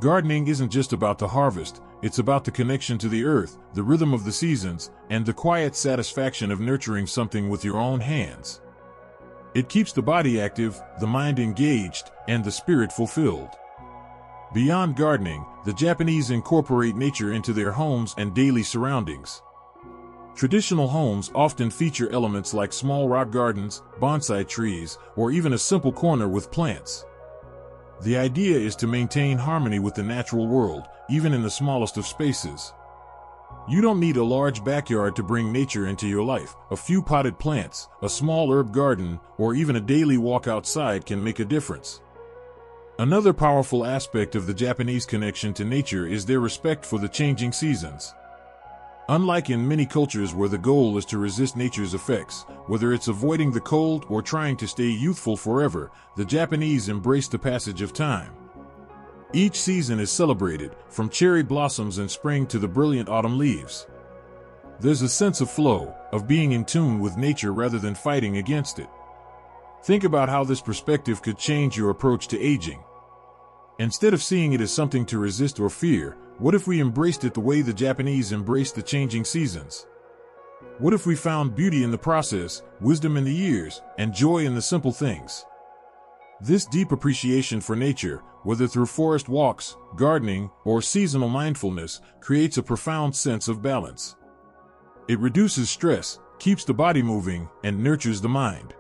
Gardening isn't just about the harvest, it's about the connection to the earth, the rhythm of the seasons, and the quiet satisfaction of nurturing something with your own hands. It keeps the body active, the mind engaged, and the spirit fulfilled. Beyond gardening, the Japanese incorporate nature into their homes and daily surroundings. Traditional homes often feature elements like small rock gardens, bonsai trees, or even a simple corner with plants. The idea is to maintain harmony with the natural world, even in the smallest of spaces. You don't need a large backyard to bring nature into your life. A few potted plants, a small herb garden, or even a daily walk outside can make a difference. Another powerful aspect of the Japanese connection to nature is their respect for the changing seasons. Unlike in many cultures where the goal is to resist nature's effects, whether it's avoiding the cold or trying to stay youthful forever, the Japanese embrace the passage of time. Each season is celebrated, from cherry blossoms in spring to the brilliant autumn leaves. There's a sense of flow, of being in tune with nature rather than fighting against it. Think about how this perspective could change your approach to aging. Instead of seeing it as something to resist or fear, what if we embraced it the way the Japanese embraced the changing seasons? What if we found beauty in the process, wisdom in the years, and joy in the simple things? This deep appreciation for nature, whether through forest walks, gardening, or seasonal mindfulness, creates a profound sense of balance. It reduces stress, keeps the body moving, and nurtures the mind.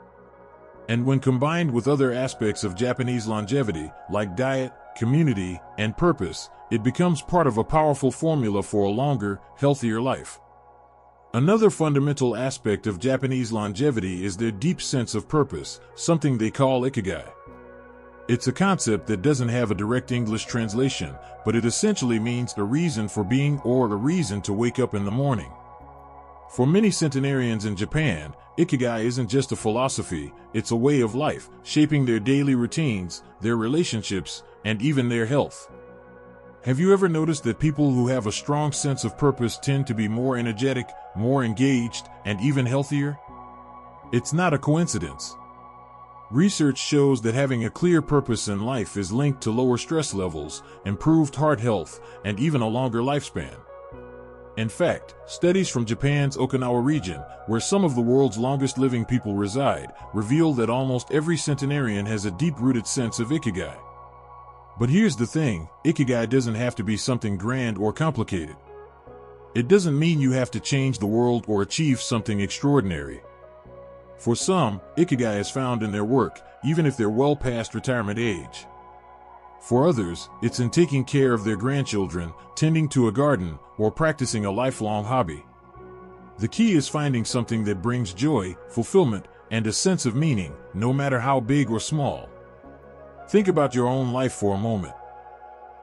And when combined with other aspects of Japanese longevity, like diet, community, and purpose, it becomes part of a powerful formula for a longer, healthier life. Another fundamental aspect of Japanese longevity is their deep sense of purpose, something they call ikigai. It's a concept that doesn't have a direct English translation, but it essentially means a reason for being or a reason to wake up in the morning. For many centenarians in Japan, ikigai isn't just a philosophy, it's a way of life, shaping their daily routines, their relationships, and even their health. Have you ever noticed that people who have a strong sense of purpose tend to be more energetic, more engaged, and even healthier? It's not a coincidence. Research shows that having a clear purpose in life is linked to lower stress levels, improved heart health, and even a longer lifespan. In fact, studies from Japan's Okinawa region, where some of the world's longest living people reside, reveal that almost every centenarian has a deep-rooted sense of ikigai. But here's the thing, ikigai doesn't have to be something grand or complicated. It doesn't mean you have to change the world or achieve something extraordinary. For some, ikigai is found in their work, even if they're well past retirement age. For others, it's in taking care of their grandchildren, tending to a garden, or practicing a lifelong hobby. The key is finding something that brings joy, fulfillment, and a sense of meaning, no matter how big or small. Think about your own life for a moment.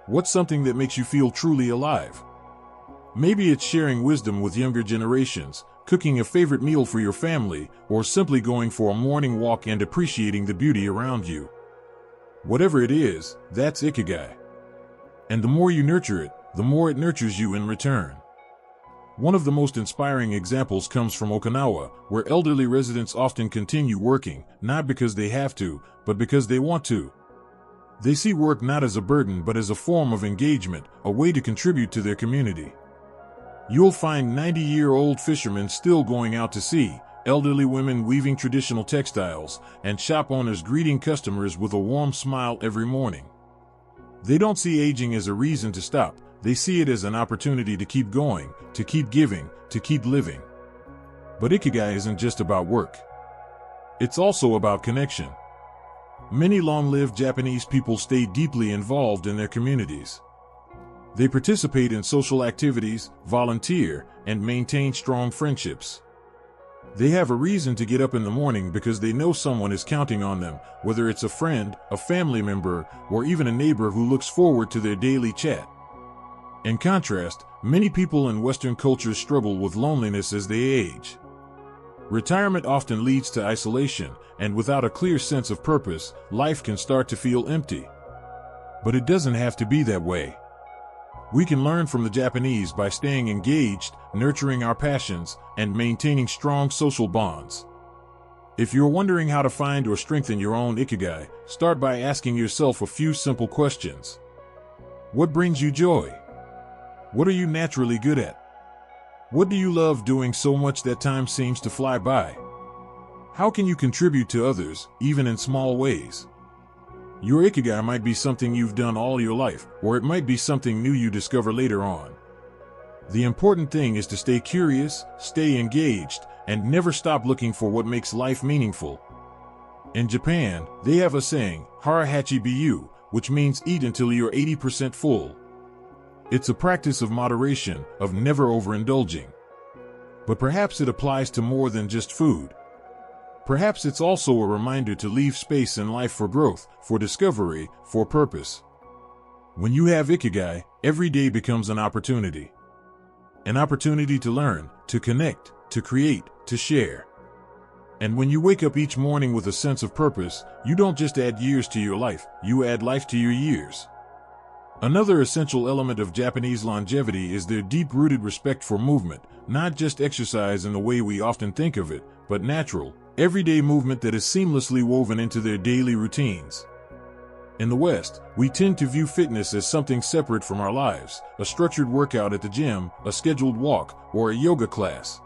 What's something that makes you feel truly alive? Maybe it's sharing wisdom with younger generations, cooking a favorite meal for your family, or simply going for a morning walk and appreciating the beauty around you. Whatever it is, that's ikigai. And the more you nurture it, the more it nurtures you in return. One of the most inspiring examples comes from Okinawa, where elderly residents often continue working, not because they have to, but because they want to. They see work not as a burden but as a form of engagement, a way to contribute to their community. You'll find 90-year-old fishermen still going out to sea, elderly women weaving traditional textiles, and shop owners greeting customers with a warm smile every morning. They don't see aging as a reason to stop, they see it as an opportunity to keep going, to keep giving, to keep living. But Ikigai isn't just about work. It's also about connection. Many long-lived Japanese people stay deeply involved in their communities. They participate in social activities, volunteer, and maintain strong friendships. They have a reason to get up in the morning because they know someone is counting on them, whether it's a friend, a family member, or even a neighbor who looks forward to their daily chat. In contrast, many people in Western cultures struggle with loneliness as they age. Retirement often leads to isolation, and without a clear sense of purpose, life can start to feel empty. But it doesn't have to be that way. We can learn from the Japanese by staying engaged, nurturing our passions, and maintaining strong social bonds. If you're wondering how to find or strengthen your own Ikigai, start by asking yourself a few simple questions. What brings you joy? What are you naturally good at? What do you love doing so much that time seems to fly by? How can you contribute to others, even in small ways? Your Ikigai might be something you've done all your life, or it might be something new you discover later on. The important thing is to stay curious, stay engaged, and never stop looking for what makes life meaningful. In Japan, they have a saying, "Harahachi biyu," which means eat until you're 80% full. It's a practice of moderation, of never overindulging. But perhaps it applies to more than just food. Perhaps it's also a reminder to leave space in life for growth, for discovery, for purpose. When you have Ikigai, every day becomes an opportunity. An opportunity to learn, to connect, to create, to share. And when you wake up each morning with a sense of purpose, you don't just add years to your life, you add life to your years. Another essential element of Japanese longevity is their deep-rooted respect for movement, not just exercise in the way we often think of it, but natural, everyday movement that is seamlessly woven into their daily routines. In the West, we tend to view fitness as something separate from our lives, a structured workout at the gym, a scheduled walk, or a yoga class.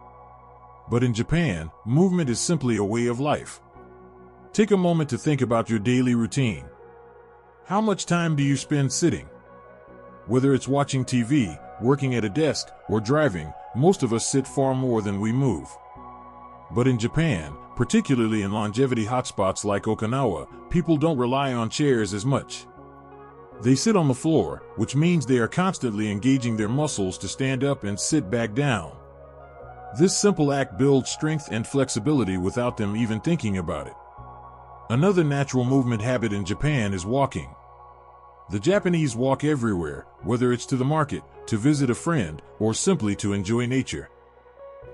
But in Japan, movement is simply a way of life. Take a moment to think about your daily routine. How much time do you spend sitting? Whether it's watching TV, working at a desk, or driving, most of us sit far more than we move. But in Japan, particularly in longevity hotspots like Okinawa, people don't rely on chairs as much. They sit on the floor, which means they are constantly engaging their muscles to stand up and sit back down. This simple act builds strength and flexibility without them even thinking about it. Another natural movement habit in Japan is walking. The Japanese walk everywhere, whether it's to the market, to visit a friend, or simply to enjoy nature.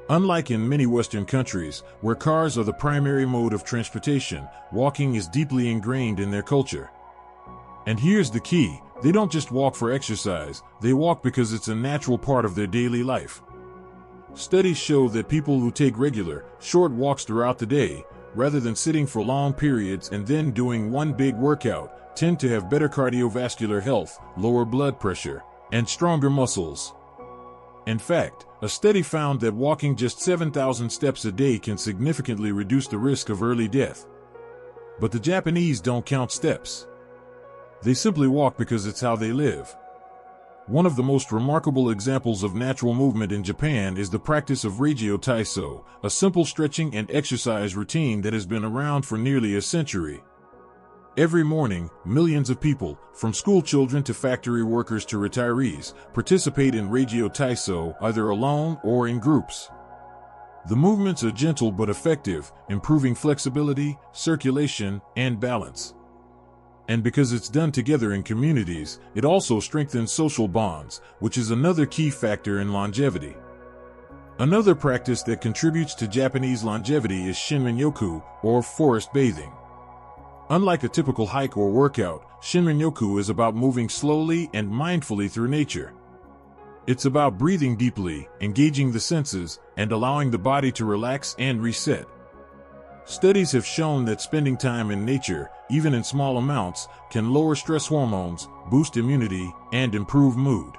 Unlike in many Western countries, where cars are the primary mode of transportation, walking is deeply ingrained in their culture. And here's the key, they don't just walk for exercise, they walk because it's a natural part of their daily life. Studies show that people who take regular, short walks throughout the day, rather than sitting for long periods and then doing one big workout, tend to have better cardiovascular health, lower blood pressure, and stronger muscles. In fact, a study found that walking just 7,000 steps a day can significantly reduce the risk of early death. But the Japanese don't count steps. They simply walk because it's how they live. One of the most remarkable examples of natural movement in Japan is the practice of Reigyo Taiso, a simple stretching and exercise routine that has been around for nearly a century. Every morning, millions of people, from school children to factory workers to retirees, participate in Reigyo Taiso either alone or in groups. The movements are gentle but effective, improving flexibility, circulation, and balance. And because it's done together in communities, it also strengthens social bonds, which is another key factor in longevity. Another practice that contributes to Japanese longevity is Shinrin-yoku, or forest bathing. Unlike a typical hike or workout, Shinrin-yoku is about moving slowly and mindfully through nature. It's about breathing deeply, engaging the senses, and allowing the body to relax and reset. Studies have shown that spending time in nature, even in small amounts, can lower stress hormones, boost immunity, and improve mood.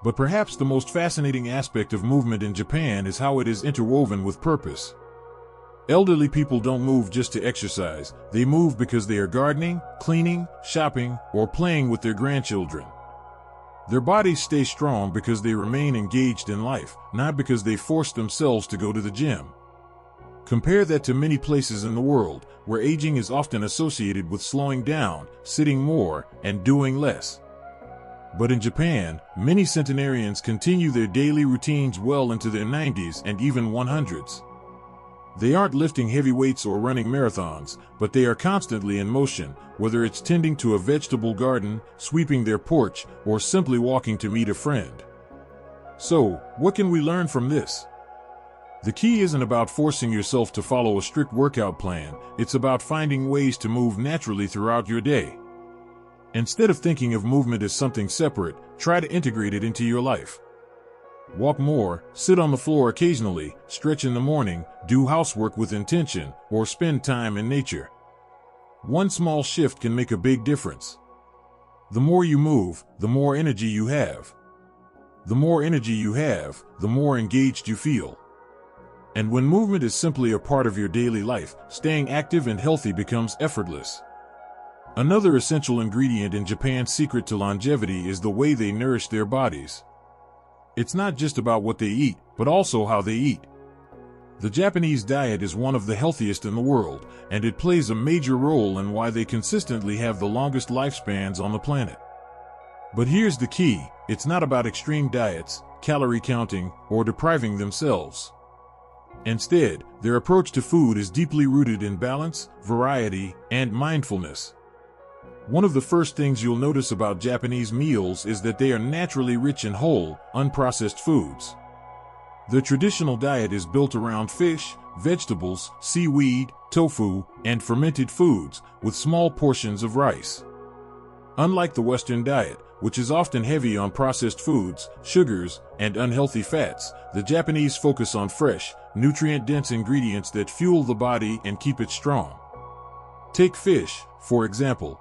But perhaps the most fascinating aspect of movement in Japan is how it is interwoven with purpose. Elderly people don't move just to exercise, they move because they are gardening, cleaning, shopping, or playing with their grandchildren. Their bodies stay strong because they remain engaged in life, not because they force themselves to go to the gym. Compare that to many places in the world, where aging is often associated with slowing down, sitting more, and doing less. But in Japan, many centenarians continue their daily routines well into their 90s and even 100s. They aren't lifting heavy weights or running marathons, but they are constantly in motion, whether it's tending to a vegetable garden, sweeping their porch, or simply walking to meet a friend. So, what can we learn from this? The key isn't about forcing yourself to follow a strict workout plan, it's about finding ways to move naturally throughout your day. Instead of thinking of movement as something separate, try to integrate it into your life. Walk more, sit on the floor occasionally, stretch in the morning, do housework with intention, or spend time in nature. One small shift can make a big difference. The more you move, the more energy you have. The more energy you have, the more engaged you feel. And when movement is simply a part of your daily life, staying active and healthy becomes effortless. Another essential ingredient in Japan's secret to longevity is the way they nourish their bodies. It's not just about what they eat, but also how they eat. The Japanese diet is one of the healthiest in the world, and it plays a major role in why they consistently have the longest lifespans on the planet. But here's the key, it's not about extreme diets, calorie counting, or depriving themselves. Instead, their approach to food is deeply rooted in balance, variety, and mindfulness. One of the first things you'll notice about Japanese meals is that they are naturally rich in whole, unprocessed foods. The traditional diet is built around fish, vegetables, seaweed, tofu, and fermented foods, with small portions of rice. Unlike the Western diet, which is often heavy on processed foods, sugars, and unhealthy fats, the Japanese focus on fresh, nutrient-dense ingredients that fuel the body and keep it strong. Take fish, for example.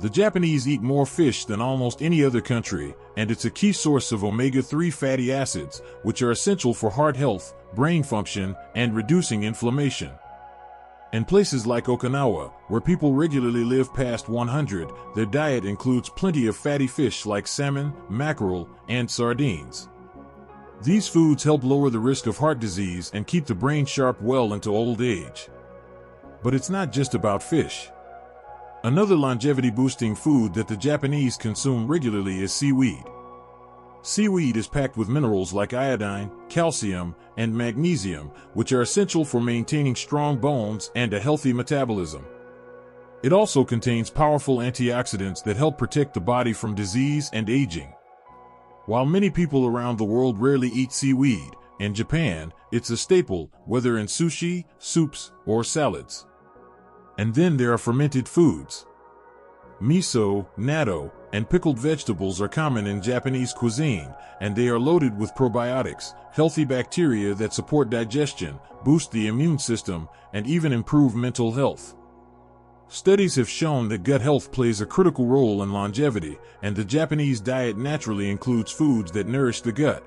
The Japanese eat more fish than almost any other country, and it's a key source of omega-3 fatty acids, which are essential for heart health, brain function, and reducing inflammation. In places like Okinawa, where people regularly live past 100, their diet includes plenty of fatty fish like salmon, mackerel, and sardines. These foods help lower the risk of heart disease and keep the brain sharp well into old age. But it's not just about fish. Another longevity-boosting food that the Japanese consume regularly is seaweed. Seaweed is packed with minerals like iodine, calcium, and magnesium, which are essential for maintaining strong bones and a healthy metabolism. It also contains powerful antioxidants that help protect the body from disease and aging. While many people around the world rarely eat seaweed, in Japan, it's a staple, whether in sushi, soups, or salads. And then there are fermented foods. Miso, natto, and pickled vegetables are common in Japanese cuisine, and they are loaded with probiotics, healthy bacteria that support digestion, boost the immune system, and even improve mental health. Studies have shown that gut health plays a critical role in longevity, and the Japanese diet naturally includes foods that nourish the gut.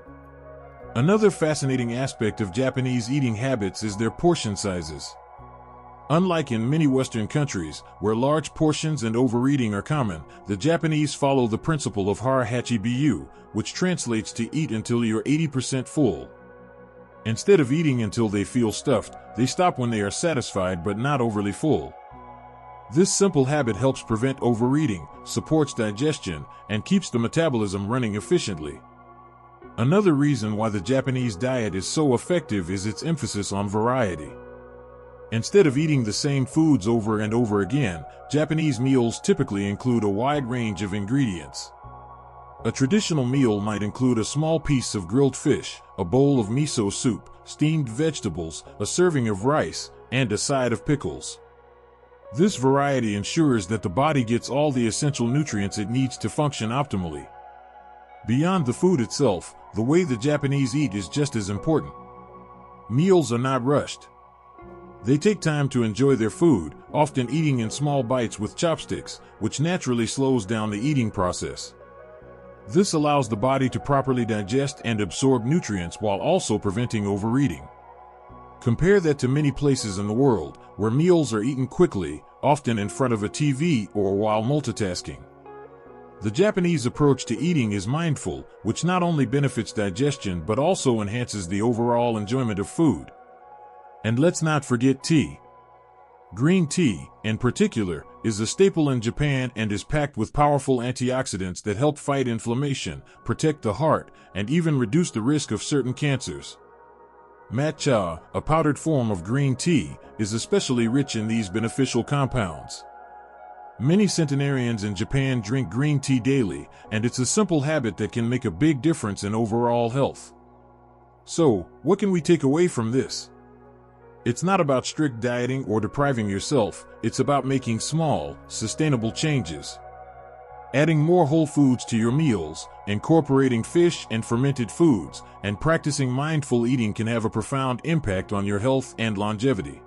Another fascinating aspect of Japanese eating habits is their portion sizes. Unlike in many Western countries, where large portions and overeating are common, the Japanese follow the principle of hara-hachi-biyu, which translates to eat until you're 80% full. Instead of eating until they feel stuffed, they stop when they are satisfied but not overly full. This simple habit helps prevent overeating, supports digestion, and keeps the metabolism running efficiently. Another reason why the Japanese diet is so effective is its emphasis on variety. Instead of eating the same foods over and over again, Japanese meals typically include a wide range of ingredients. A traditional meal might include a small piece of grilled fish, a bowl of miso soup, steamed vegetables, a serving of rice, and a side of pickles. This variety ensures that the body gets all the essential nutrients it needs to function optimally. Beyond the food itself, the way the Japanese eat is just as important. Meals are not rushed. They take time to enjoy their food, often eating in small bites with chopsticks, which naturally slows down the eating process. This allows the body to properly digest and absorb nutrients while also preventing overeating. Compare that to many places in the world, where meals are eaten quickly, often in front of a TV or while multitasking. The Japanese approach to eating is mindful, which not only benefits digestion but also enhances the overall enjoyment of food. And let's not forget tea. Green tea, in particular, is a staple in Japan and is packed with powerful antioxidants that help fight inflammation, protect the heart, and even reduce the risk of certain cancers. Matcha, a powdered form of green tea, is especially rich in these beneficial compounds. Many centenarians in Japan drink green tea daily, and it's a simple habit that can make a big difference in overall health. So, what can we take away from this? It's not about strict dieting or depriving yourself, it's about making small, sustainable changes. Adding more whole foods to your meals, incorporating fish and fermented foods, and practicing mindful eating can have a profound impact on your health and longevity.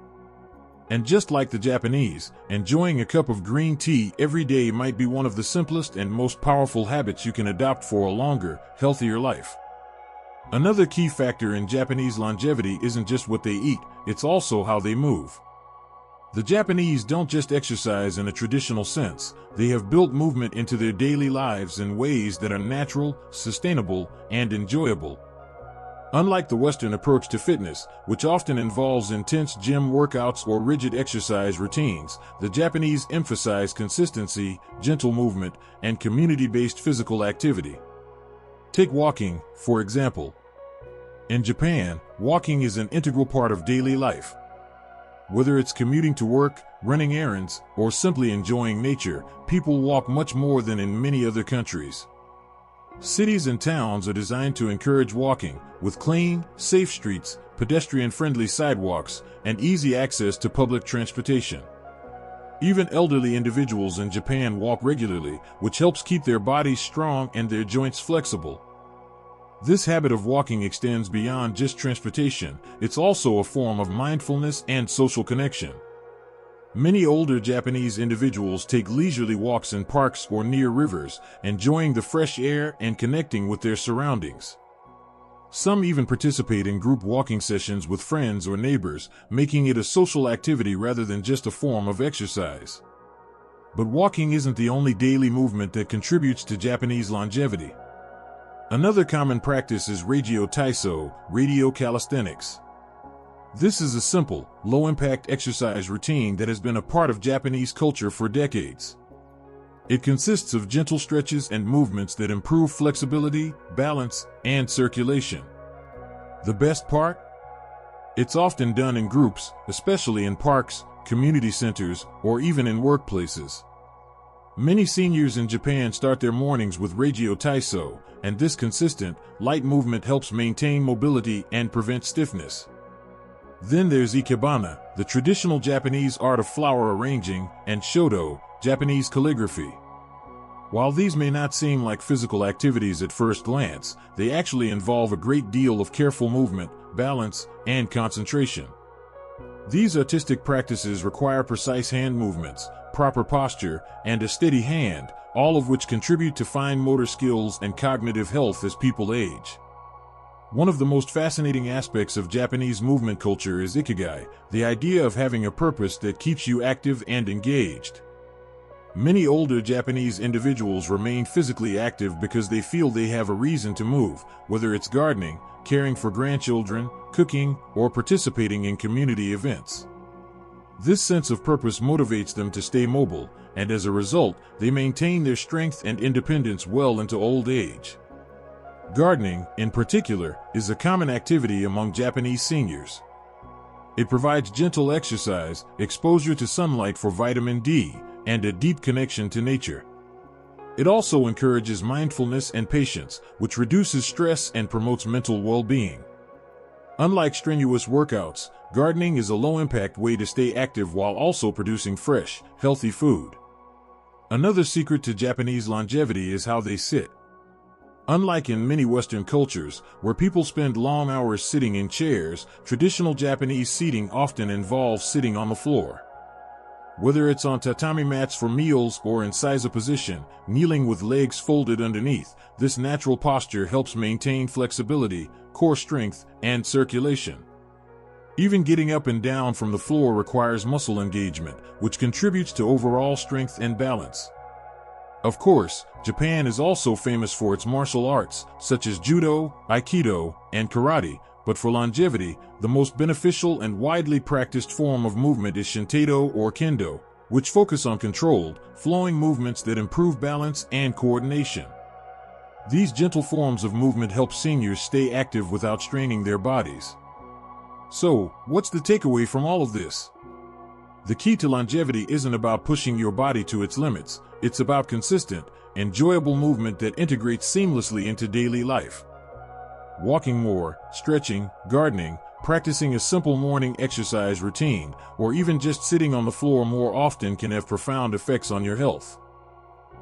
And just like the Japanese, enjoying a cup of green tea every day might be one of the simplest and most powerful habits you can adopt for a longer, healthier life. Another key factor in Japanese longevity isn't just what they eat, it's also how they move. The Japanese don't just exercise in a traditional sense, they have built movement into their daily lives in ways that are natural, sustainable, and enjoyable. Unlike the Western approach to fitness, which often involves intense gym workouts or rigid exercise routines, the Japanese emphasize consistency, gentle movement, and community-based physical activity. Take walking, for example. In Japan, walking is an integral part of daily life. Whether it's commuting to work, running errands, or simply enjoying nature, people walk much more than in many other countries. Cities and towns are designed to encourage walking, with clean, safe streets, pedestrian-friendly sidewalks, and easy access to public transportation. Even elderly individuals in Japan walk regularly, which helps keep their bodies strong and their joints flexible. This habit of walking extends beyond just transportation, it's also a form of mindfulness and social connection. Many older Japanese individuals take leisurely walks in parks or near rivers, enjoying the fresh air and connecting with their surroundings. Some even participate in group walking sessions with friends or neighbors, making it a social activity rather than just a form of exercise. But walking isn't the only daily movement that contributes to Japanese longevity. Another common practice is radio calisthenics. This is a simple, low-impact exercise routine that has been a part of Japanese culture for decades. It consists of gentle stretches and movements that improve flexibility, balance, and circulation. The best part? It's often done in groups, especially in parks, community centers, or even in workplaces. Many seniors in Japan start their mornings with radio, and this consistent, light movement helps maintain mobility and prevent stiffness. Then there's ikebana, the traditional Japanese art of flower arranging, and shodo, Japanese calligraphy. While these may not seem like physical activities at first glance, they actually involve a great deal of careful movement, balance, and concentration. These artistic practices require precise hand movements, proper posture, and a steady hand, all of which contribute to fine motor skills and cognitive health as people age. One of the most fascinating aspects of Japanese movement culture is ikigai, the idea of having a purpose that keeps you active and engaged. Many older Japanese individuals remain physically active because they feel they have a reason to move, whether it's gardening, caring for grandchildren, cooking, or participating in community events. This sense of purpose motivates them to stay mobile, and as a result, they maintain their strength and independence well into old age. Gardening, in particular, is a common activity among Japanese seniors. It provides gentle exercise, exposure to sunlight for vitamin D, and a deep connection to nature. It also encourages mindfulness and patience, which reduces stress and promotes mental well-being. Unlike strenuous workouts, gardening is a low-impact way to stay active while also producing fresh, healthy food. Another secret to Japanese longevity is how they sit. Unlike in many Western cultures, where people spend long hours sitting in chairs, traditional Japanese seating often involves sitting on the floor. Whether it's on tatami mats for meals or in seiza position, kneeling with legs folded underneath, this natural posture helps maintain flexibility, core strength, and circulation. Even getting up and down from the floor requires muscle engagement, which contributes to overall strength and balance. Of course, Japan is also famous for its martial arts, such as judo, aikido, and karate, but for longevity, the most beneficial and widely practiced form of movement is shintedo or kendo, which focus on controlled, flowing movements that improve balance and coordination. These gentle forms of movement help seniors stay active without straining their bodies. So, what's the takeaway from all of this? The key to longevity isn't about pushing your body to its limits, it's about consistent, enjoyable movement that integrates seamlessly into daily life. Walking more, stretching, gardening, practicing a simple morning exercise routine, or even just sitting on the floor more often can have profound effects on your health.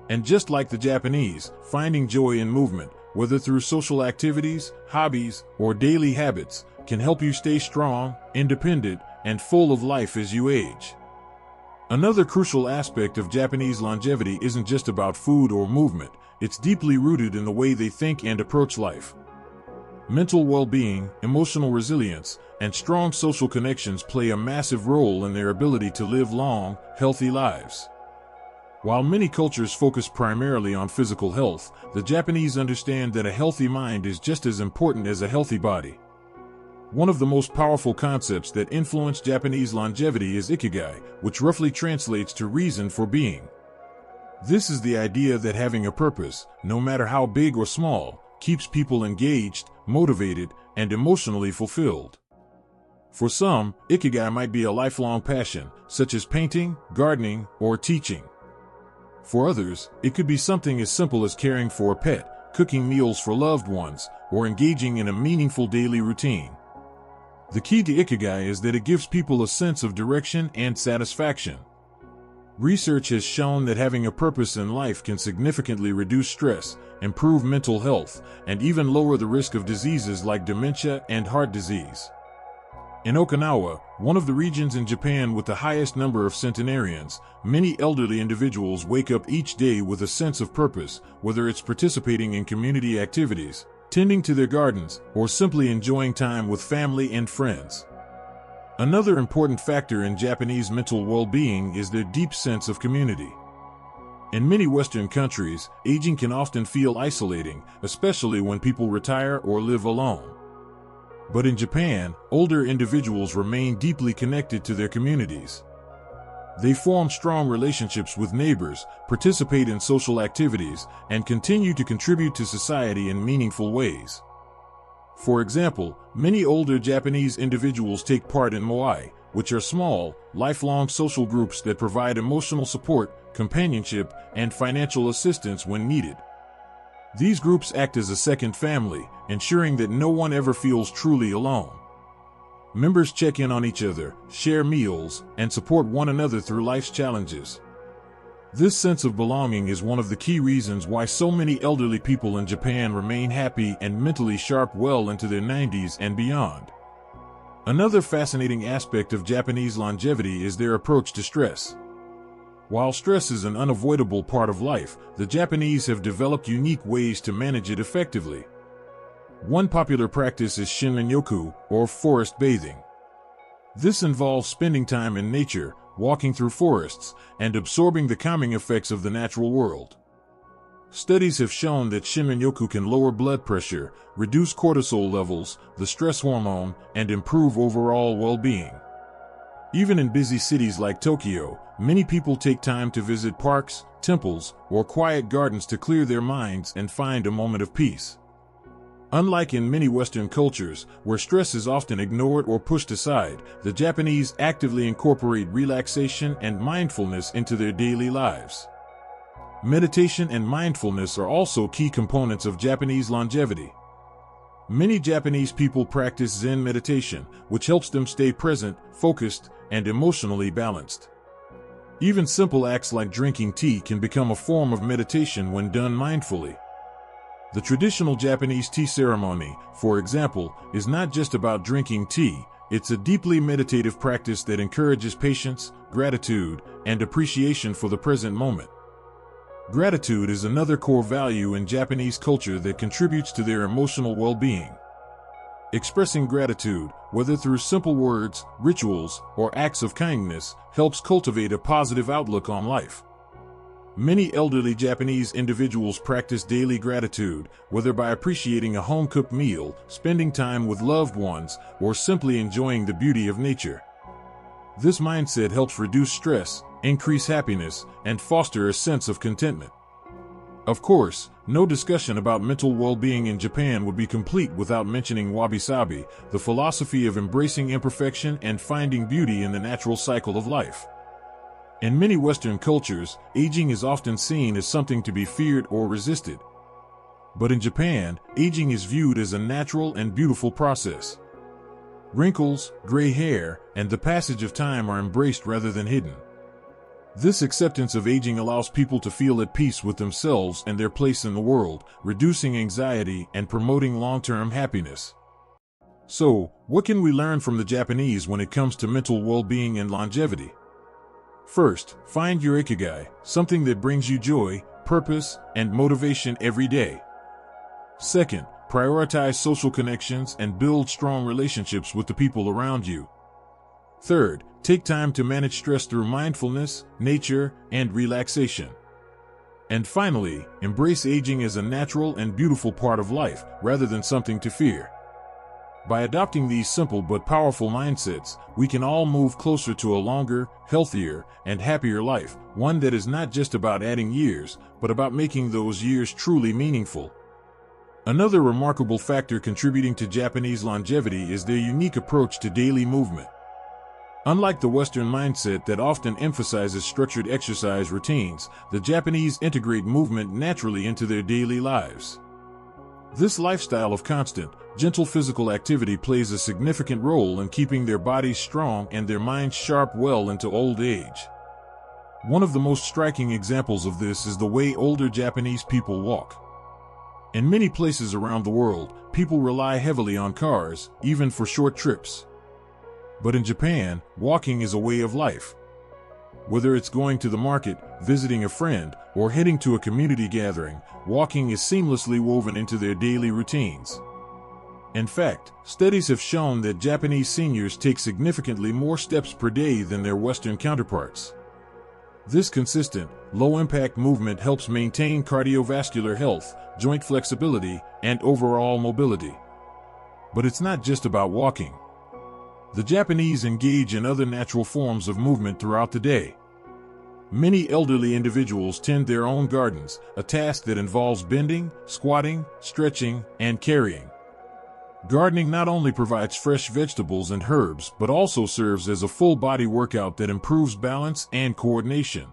And just like the Japanese, finding joy in movement, whether through social activities, hobbies, or daily habits, can help you stay strong, independent, and full of life as you age. Another crucial aspect of Japanese longevity isn't just about food or movement, it's deeply rooted in the way they think and approach life. Mental well-being, emotional resilience, and strong social connections play a massive role in their ability to live long, healthy lives. While many cultures focus primarily on physical health, the Japanese understand that a healthy mind is just as important as a healthy body. One of the most powerful concepts that influence Japanese longevity is ikigai, which roughly translates to reason for being. This is the idea that having a purpose, no matter how big or small, keeps people engaged, motivated, and emotionally fulfilled. For some, ikigai might be a lifelong passion, such as painting, gardening, or teaching. For others, it could be something as simple as caring for a pet, cooking meals for loved ones, or engaging in a meaningful daily routine. The key to ikigai is that it gives people a sense of direction and satisfaction. Research has shown that having a purpose in life can significantly reduce stress, improve mental health, and even lower the risk of diseases like dementia and heart disease. In Okinawa, one of the regions in Japan with the highest number of centenarians, many elderly individuals wake up each day with a sense of purpose, whether it's participating in community activities, tending to their gardens, or simply enjoying time with family and friends. Another important factor in Japanese mental well-being is their deep sense of community. In many Western countries, aging can often feel isolating, especially when people retire or live alone. But in Japan, older individuals remain deeply connected to their communities. They form strong relationships with neighbors, participate in social activities, and continue to contribute to society in meaningful ways. For example, many older Japanese individuals take part in moai, which are small, lifelong social groups that provide emotional support, companionship, and financial assistance when needed. These groups act as a second family, ensuring that no one ever feels truly alone. Members check in on each other, share meals, and support one another through life's challenges. This sense of belonging is one of the key reasons why so many elderly people in Japan remain happy and mentally sharp well into their 90s and beyond. Another fascinating aspect of Japanese longevity is their approach to stress. While stress is an unavoidable part of life, the Japanese have developed unique ways to manage it effectively. One popular practice is shinrin-yoku, or forest bathing. This involves spending time in nature, walking through forests, and absorbing the calming effects of the natural world. Studies have shown that shinrin-yoku can lower blood pressure, reduce cortisol levels, the stress hormone, and improve overall well-being. Even in busy cities like Tokyo, many people take time to visit parks, temples, or quiet gardens to clear their minds and find a moment of peace. Unlike in many Western cultures, where stress is often ignored or pushed aside, the Japanese actively incorporate relaxation and mindfulness into their daily lives. Meditation and mindfulness are also key components of Japanese longevity. Many Japanese people practice Zen meditation, which helps them stay present, focused, and emotionally balanced. Even simple acts like drinking tea can become a form of meditation when done mindfully. The traditional Japanese tea ceremony, for example, is not just about drinking tea, it's a deeply meditative practice that encourages patience, gratitude, and appreciation for the present moment. Gratitude is another core value in Japanese culture that contributes to their emotional well-being. Expressing gratitude, whether through simple words, rituals, or acts of kindness, helps cultivate a positive outlook on life. Many elderly Japanese individuals practice daily gratitude, whether by appreciating a home-cooked meal, spending time with loved ones, or simply enjoying the beauty of nature. This mindset helps reduce stress, increase happiness, and foster a sense of contentment. Of course, no discussion about mental well-being in Japan would be complete without mentioning wabi-sabi, the philosophy of embracing imperfection and finding beauty in the natural cycle of life. In many Western cultures, aging is often seen as something to be feared or resisted. But in Japan, aging is viewed as a natural and beautiful process. Wrinkles, gray hair, and the passage of time are embraced rather than hidden. This acceptance of aging allows people to feel at peace with themselves and their place in the world, reducing anxiety and promoting long-term happiness. So, what can we learn from the Japanese when it comes to mental well-being and longevity? First, find your ikigai, something that brings you joy, purpose, and motivation every day. Second, prioritize social connections and build strong relationships with the people around you. Third, take time to manage stress through mindfulness, nature, and relaxation. And finally, embrace aging as a natural and beautiful part of life, rather than something to fear. By adopting these simple but powerful mindsets, we can all move closer to a longer, healthier, and happier life, one that is not just about adding years, but about making those years truly meaningful. Another remarkable factor contributing to Japanese longevity is their unique approach to daily movement. Unlike the Western mindset that often emphasizes structured exercise routines, the Japanese integrate movement naturally into their daily lives. This lifestyle of constant, gentle physical activity plays a significant role in keeping their bodies strong and their minds sharp well into old age. One of the most striking examples of this is the way older Japanese people walk. In many places around the world, people rely heavily on cars, even for short trips. But in Japan, walking is a way of life. Whether it's going to the market, visiting a friend, or heading to a community gathering, walking is seamlessly woven into their daily routines. In fact, studies have shown that Japanese seniors take significantly more steps per day than their Western counterparts. This consistent, low-impact movement helps maintain cardiovascular health, joint flexibility, and overall mobility. But it's not just about walking. The Japanese engage in other natural forms of movement throughout the day. Many elderly individuals tend their own gardens, a task that involves bending, squatting, stretching, and carrying. Gardening not only provides fresh vegetables and herbs, but also serves as a full-body workout that improves balance and coordination.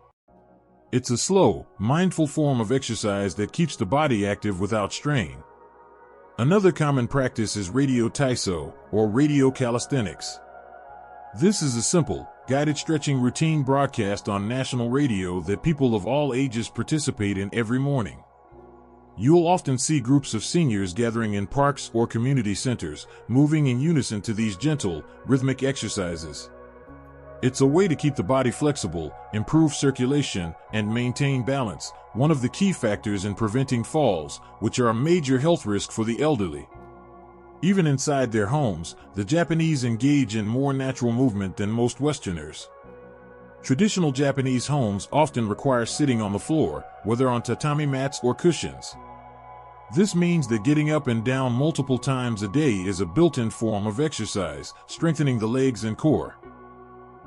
It's a slow, mindful form of exercise that keeps the body active without strain. Another common practice is radio taiso, or radio calisthenics. This is a simple, guided stretching routine broadcast on national radio that people of all ages participate in every morning. You'll often see groups of seniors gathering in parks or community centers, moving in unison to these gentle, rhythmic exercises. It's a way to keep the body flexible, improve circulation, and maintain balance, one of the key factors in preventing falls, which are a major health risk for the elderly. Even inside their homes, the Japanese engage in more natural movement than most Westerners. Traditional Japanese homes often require sitting on the floor, whether on tatami mats or cushions. This means that getting up and down multiple times a day is a built-in form of exercise, strengthening the legs and core.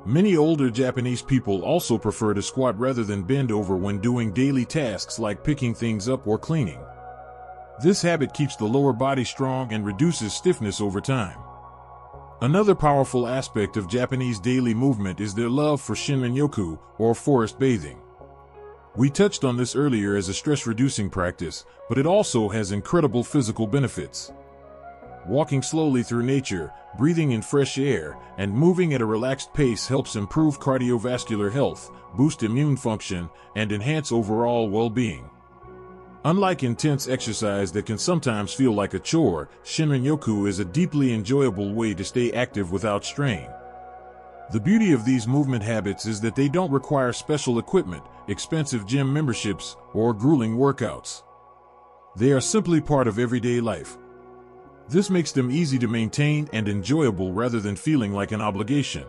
Many older Japanese people also prefer to squat rather than bend over when doing daily tasks like picking things up or cleaning. This habit keeps the lower body strong and reduces stiffness over time. Another powerful aspect of Japanese daily movement is their love for shinrin-yoku, or forest bathing. We touched on this earlier as a stress-reducing practice, but it also has incredible physical benefits. Walking slowly through nature, breathing in fresh air, and moving at a relaxed pace helps improve cardiovascular health, boost immune function, and enhance overall well-being. Unlike intense exercise that can sometimes feel like a chore, shinrin-yoku is a deeply enjoyable way to stay active without strain. The beauty of these movement habits is that they don't require special equipment, expensive gym memberships, or grueling workouts. They are simply part of everyday life. This makes them easy to maintain and enjoyable rather than feeling like an obligation.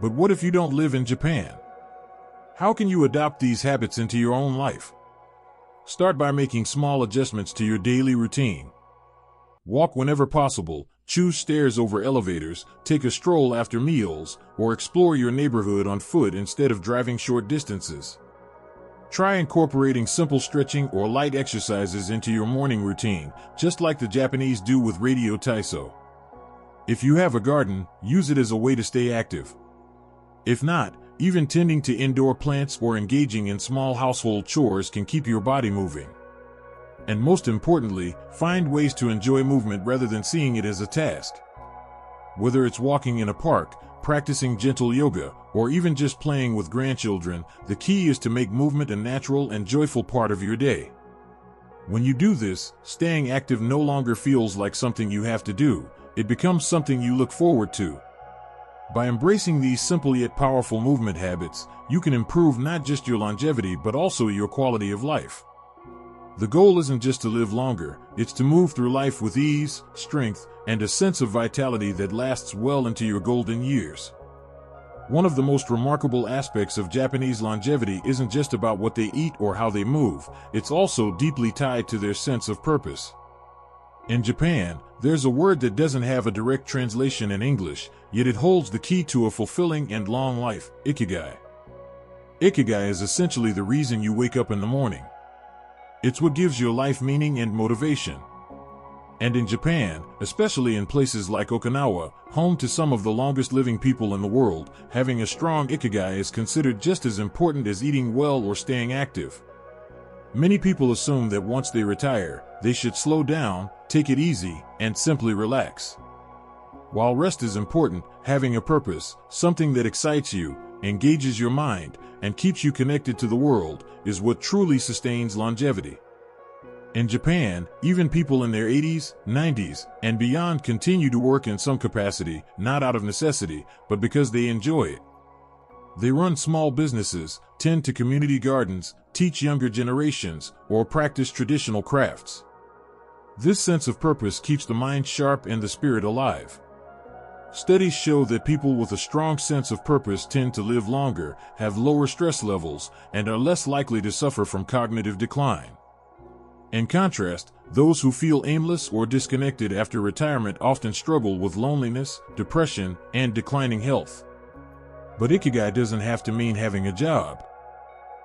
But what if you don't live in Japan? How can you adopt these habits into your own life? Start by making small adjustments to your daily routine. Walk whenever possible, choose stairs over elevators, take a stroll after meals, or explore your neighborhood on foot instead of driving short distances. Try incorporating simple stretching or light exercises into your morning routine, just like the Japanese do with radio taiso. If you have a garden, use it as a way to stay active. If not, even tending to indoor plants or engaging in small household chores can keep your body moving. And most importantly, find ways to enjoy movement rather than seeing it as a task. Whether it's walking in a park, practicing gentle yoga, or even just playing with grandchildren, the key is to make movement a natural and joyful part of your day. When you do this, staying active no longer feels like something you have to do, it becomes something you look forward to. By embracing these simple yet powerful movement habits, you can improve not just your longevity but also your quality of life. The goal isn't just to live longer, it's to move through life with ease, strength, and a sense of vitality that lasts well into your golden years. One of the most remarkable aspects of Japanese longevity isn't just about what they eat or how they move, it's also deeply tied to their sense of purpose. In Japan, there's a word that doesn't have a direct translation in English, yet it holds the key to a fulfilling and long life: ikigai. Ikigai is essentially the reason you wake up in the morning. It's what gives your life meaning and motivation. And in Japan, especially in places like Okinawa, home to some of the longest living people in the world, having a strong ikigai is considered just as important as eating well or staying active. Many people assume that once they retire, they should slow down, take it easy, and simply relax. While rest is important, having a purpose, something that excites you, engages your mind, and keeps you connected to the world, is what truly sustains longevity. In Japan, even people in their 80s, 90s, and beyond continue to work in some capacity, not out of necessity, but because they enjoy it. They run small businesses, tend to community gardens, teach younger generations, or practice traditional crafts. This sense of purpose keeps the mind sharp and the spirit alive. Studies show that people with a strong sense of purpose tend to live longer, have lower stress levels, and are less likely to suffer from cognitive decline. In contrast, those who feel aimless or disconnected after retirement often struggle with loneliness, depression, and declining health. But ikigai doesn't have to mean having a job.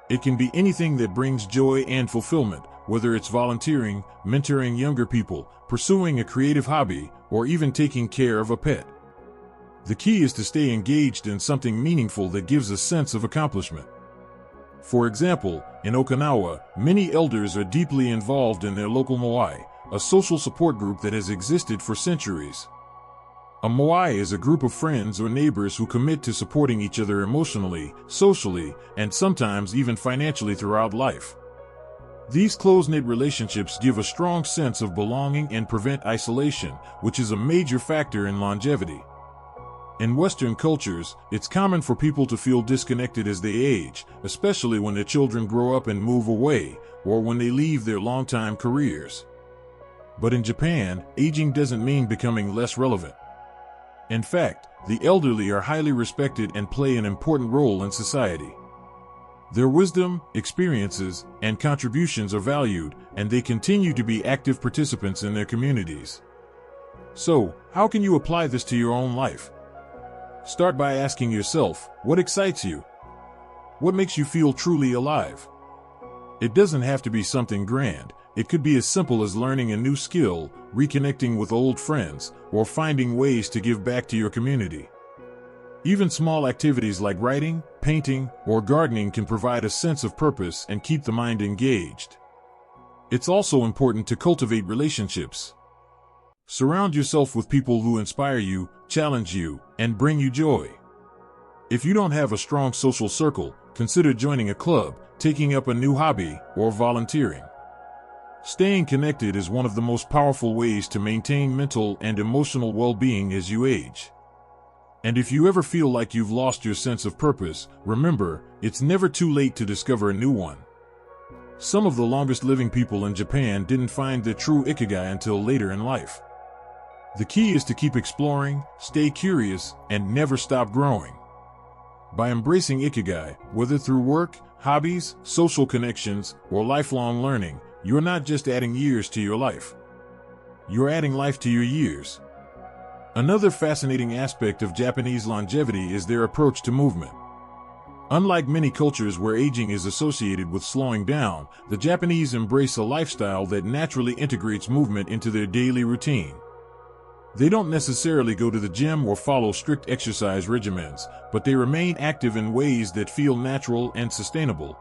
It can be anything that brings joy and fulfillment, whether it's volunteering, mentoring younger people, pursuing a creative hobby, or even taking care of a pet. The key is to stay engaged in something meaningful that gives a sense of accomplishment. For example, in Okinawa, many elders are deeply involved in their local moai, a social support group that has existed for centuries. A moai is a group of friends or neighbors who commit to supporting each other emotionally, socially, and sometimes even financially throughout life. These close-knit relationships give a strong sense of belonging and prevent isolation, which is a major factor in longevity. In Western cultures, it's common for people to feel disconnected as they age, especially when their children grow up and move away, or when they leave their longtime careers. But in Japan, aging doesn't mean becoming less relevant. In fact, the elderly are highly respected and play an important role in society. Their wisdom, experiences, and contributions are valued, and they continue to be active participants in their communities. So, how can you apply this to your own life? Start by asking yourself, what excites you? What makes you feel truly alive? It doesn't have to be something grand. It could be as simple as learning a new skill, reconnecting with old friends, or finding ways to give back to your community. Even small activities like writing, painting, or gardening can provide a sense of purpose and keep the mind engaged. It's also important to cultivate relationships. Surround yourself with people who inspire you, challenge you, and bring you joy. If you don't have a strong social circle, consider joining a club, taking up a new hobby, or volunteering. Staying connected is one of the most powerful ways to maintain mental and emotional well-being as you age. And if you ever feel like you've lost your sense of purpose, remember, it's never too late to discover a new one. Some of the longest living people in Japan didn't find their true ikigai until later in life. The key is to keep exploring, stay curious, and never stop growing. By embracing Ikigai, whether through work, hobbies, social connections, or lifelong learning, you're not just adding years to your life. You're adding life to your years. Another fascinating aspect of Japanese longevity is their approach to movement. Unlike many cultures where aging is associated with slowing down, the Japanese embrace a lifestyle that naturally integrates movement into their daily routine. They don't necessarily go to the gym or follow strict exercise regimens, but they remain active in ways that feel natural and sustainable.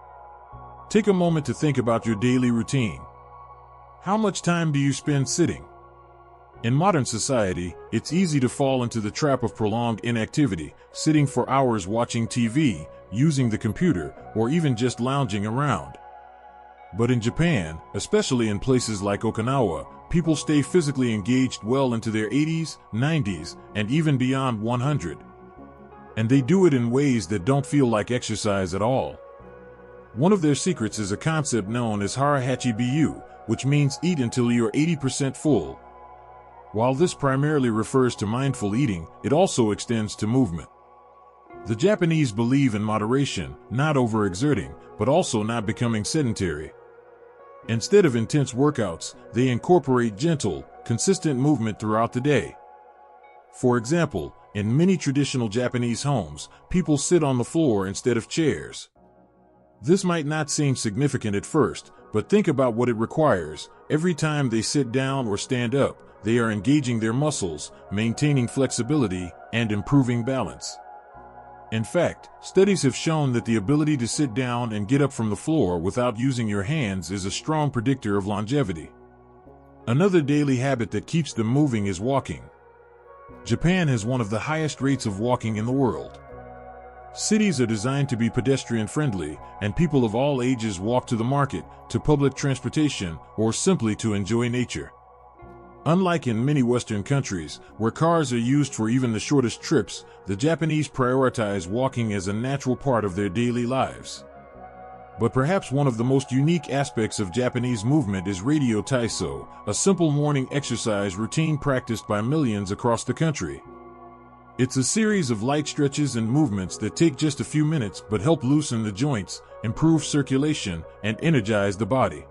Take a moment to think about your daily routine. How much time do you spend sitting? In modern society, it's easy to fall into the trap of prolonged inactivity, sitting for hours watching TV, using the computer, or even just lounging around. But in Japan, especially in places like Okinawa, people stay physically engaged well into their 80s, 90s, and even beyond 100. And they do it in ways that don't feel like exercise at all. One of their secrets is a concept known as harahachi biyu, which means eat until you're 80% full. While this primarily refers to mindful eating, it also extends to movement. The Japanese believe in moderation, not overexerting, but also not becoming sedentary. Instead of intense workouts, they incorporate gentle, consistent movement throughout the day. For example, in many traditional Japanese homes, people sit on the floor instead of chairs. This might not seem significant at first, but think about what it requires. Every time they sit down or stand up, they are engaging their muscles, maintaining flexibility, and improving balance. In fact, studies have shown that the ability to sit down and get up from the floor without using your hands is a strong predictor of longevity. Another daily habit that keeps them moving is walking. Japan has one of the highest rates of walking in the world. Cities are designed to be pedestrian-friendly, and people of all ages walk to the market, to public transportation, or simply to enjoy nature. Unlike in many Western countries, where cars are used for even the shortest trips, the Japanese prioritize walking as a natural part of their daily lives. But perhaps one of the most unique aspects of Japanese movement is radio taiso, a simple morning exercise routine practiced by millions across the country. It's a series of light stretches and movements that take just a few minutes but help loosen the joints, improve circulation, and energize the body.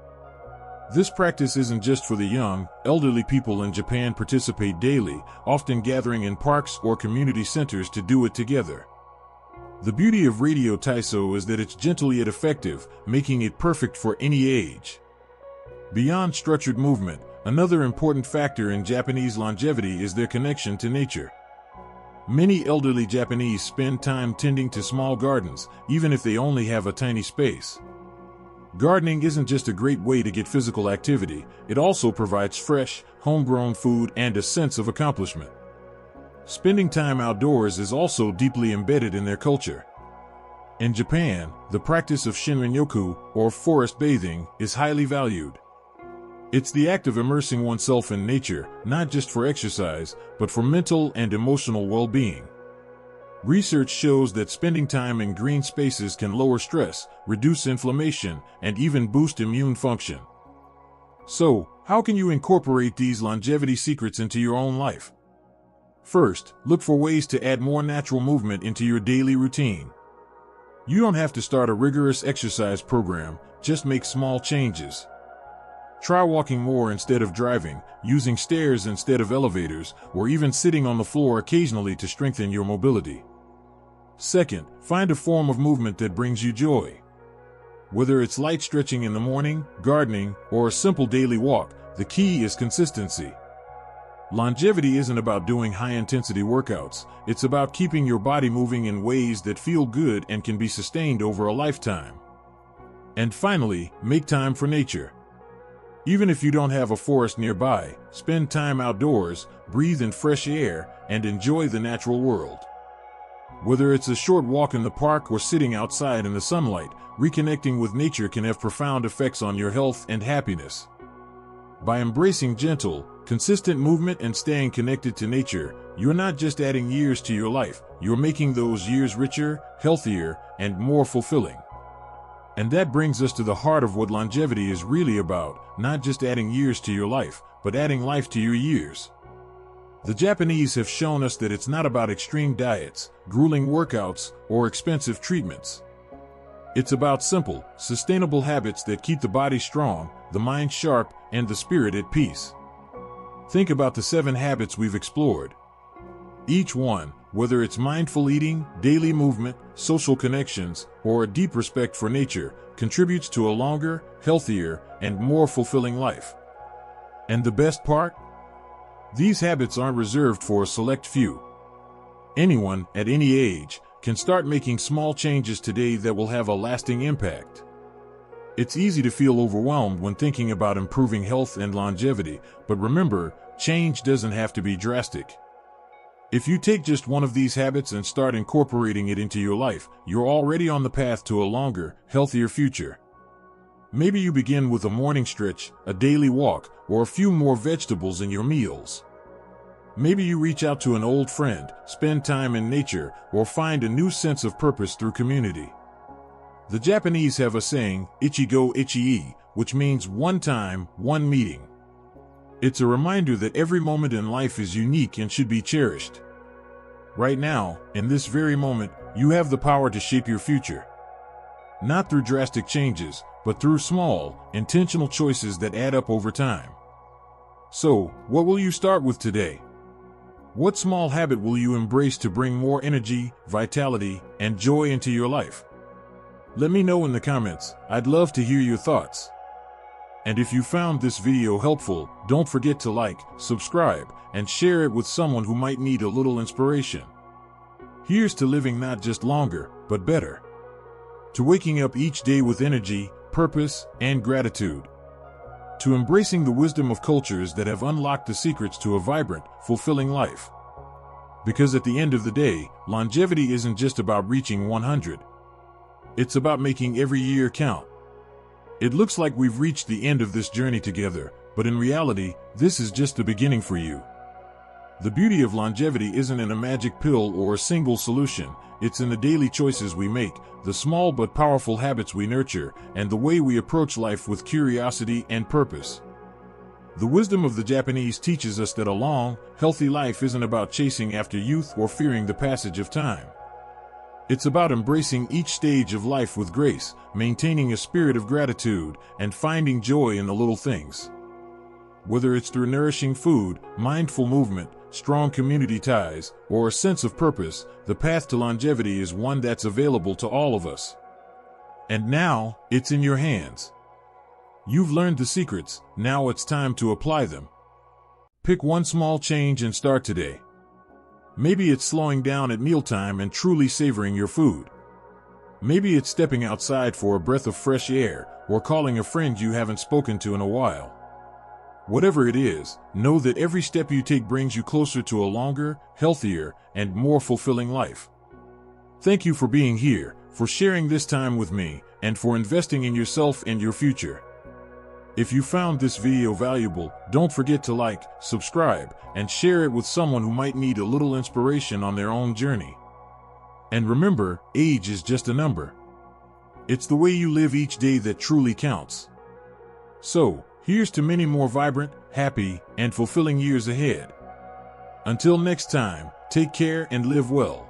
This practice isn't just for the young. Elderly people in Japan participate daily, often gathering in parks or community centers to do it together. The beauty of radio taiso is that it's gentle yet effective, making it perfect for any age. Beyond structured movement, another important factor in Japanese longevity is their connection to nature. Many elderly Japanese spend time tending to small gardens, even if they only have a tiny space. Gardening isn't just a great way to get physical activity, it also provides fresh, homegrown food and a sense of accomplishment. Spending time outdoors is also deeply embedded in their culture. In Japan, the practice of shinrin-yoku, or forest bathing, is highly valued. It's the act of immersing oneself in nature, not just for exercise, but for mental and emotional well-being. Research shows that spending time in green spaces can lower stress, reduce inflammation, and even boost immune function. So, how can you incorporate these longevity secrets into your own life? First, look for ways to add more natural movement into your daily routine. You don't have to start a rigorous exercise program, just make small changes. Try walking more instead of driving, using stairs instead of elevators, or even sitting on the floor occasionally to strengthen your mobility. Second, find a form of movement that brings you joy. Whether it's light stretching in the morning, gardening, or a simple daily walk, the key is consistency. Longevity isn't about doing high-intensity workouts, it's about keeping your body moving in ways that feel good and can be sustained over a lifetime. And finally, make time for nature. Even if you don't have a forest nearby, spend time outdoors, breathe in fresh air, and enjoy the natural world. Whether it's a short walk in the park or sitting outside in the sunlight, reconnecting with nature can have profound effects on your health and happiness. By embracing gentle, consistent movement and staying connected to nature, you're not just adding years to your life, you're making those years richer, healthier, and more fulfilling. And that brings us to the heart of what longevity is really about, not just adding years to your life, but adding life to your years. The Japanese have shown us that it's not about extreme diets, grueling workouts, or expensive treatments. It's about simple, sustainable habits that keep the body strong, the mind sharp, and the spirit at peace. Think about the 7 habits we've explored. Each one, whether it's mindful eating, daily movement, social connections, or a deep respect for nature, contributes to a longer, healthier, and more fulfilling life. And the best part? These habits aren't reserved for a select few. Anyone, at any age, can start making small changes today that will have a lasting impact. It's easy to feel overwhelmed when thinking about improving health and longevity, but remember, change doesn't have to be drastic. If you take just one of these habits and start incorporating it into your life, you're already on the path to a longer, healthier future. Maybe you begin with a morning stretch, a daily walk, or a few more vegetables in your meals. Maybe you reach out to an old friend, spend time in nature, or find a new sense of purpose through community. The Japanese have a saying, ichigo ichi-e, which means one time, one meeting. It's a reminder that every moment in life is unique and should be cherished. Right now, in this very moment, you have the power to shape your future. Not through drastic changes, but through small, intentional choices that add up over time. So, what will you start with today? What small habit will you embrace to bring more energy, vitality, and joy into your life? Let me know in the comments. I'd love to hear your thoughts. And if you found this video helpful, don't forget to like, subscribe, and share it with someone who might need a little inspiration. Here's to living not just longer, but better. To waking up each day with energy, purpose, and gratitude. To embracing the wisdom of cultures that have unlocked the secrets to a vibrant, fulfilling life. Because at the end of the day, longevity isn't just about reaching 100. It's about making every year count. It looks like we've reached the end of this journey together, but in reality, this is just the beginning for you. The beauty of longevity isn't in a magic pill or a single solution, it's in the daily choices we make, the small but powerful habits we nurture, and the way we approach life with curiosity and purpose. The wisdom of the Japanese teaches us that a long, healthy life isn't about chasing after youth or fearing the passage of time. It's about embracing each stage of life with grace, maintaining a spirit of gratitude, and finding joy in the little things. Whether it's through nourishing food, mindful movement, strong community ties, or a sense of purpose, the path to longevity is one that's available to all of us. And now, it's in your hands. You've learned the secrets, now it's time to apply them. Pick one small change and start today. Maybe it's slowing down at mealtime and truly savoring your food. Maybe it's stepping outside for a breath of fresh air, or calling a friend you haven't spoken to in a while. Whatever it is, know that every step you take brings you closer to a longer, healthier, and more fulfilling life. Thank you for being here, for sharing this time with me, and for investing in yourself and your future. If you found this video valuable, don't forget to like, subscribe, and share it with someone who might need a little inspiration on their own journey. And remember, age is just a number. It's the way you live each day that truly counts. So, here's to many more vibrant, happy, and fulfilling years ahead. Until next time, take care and live well.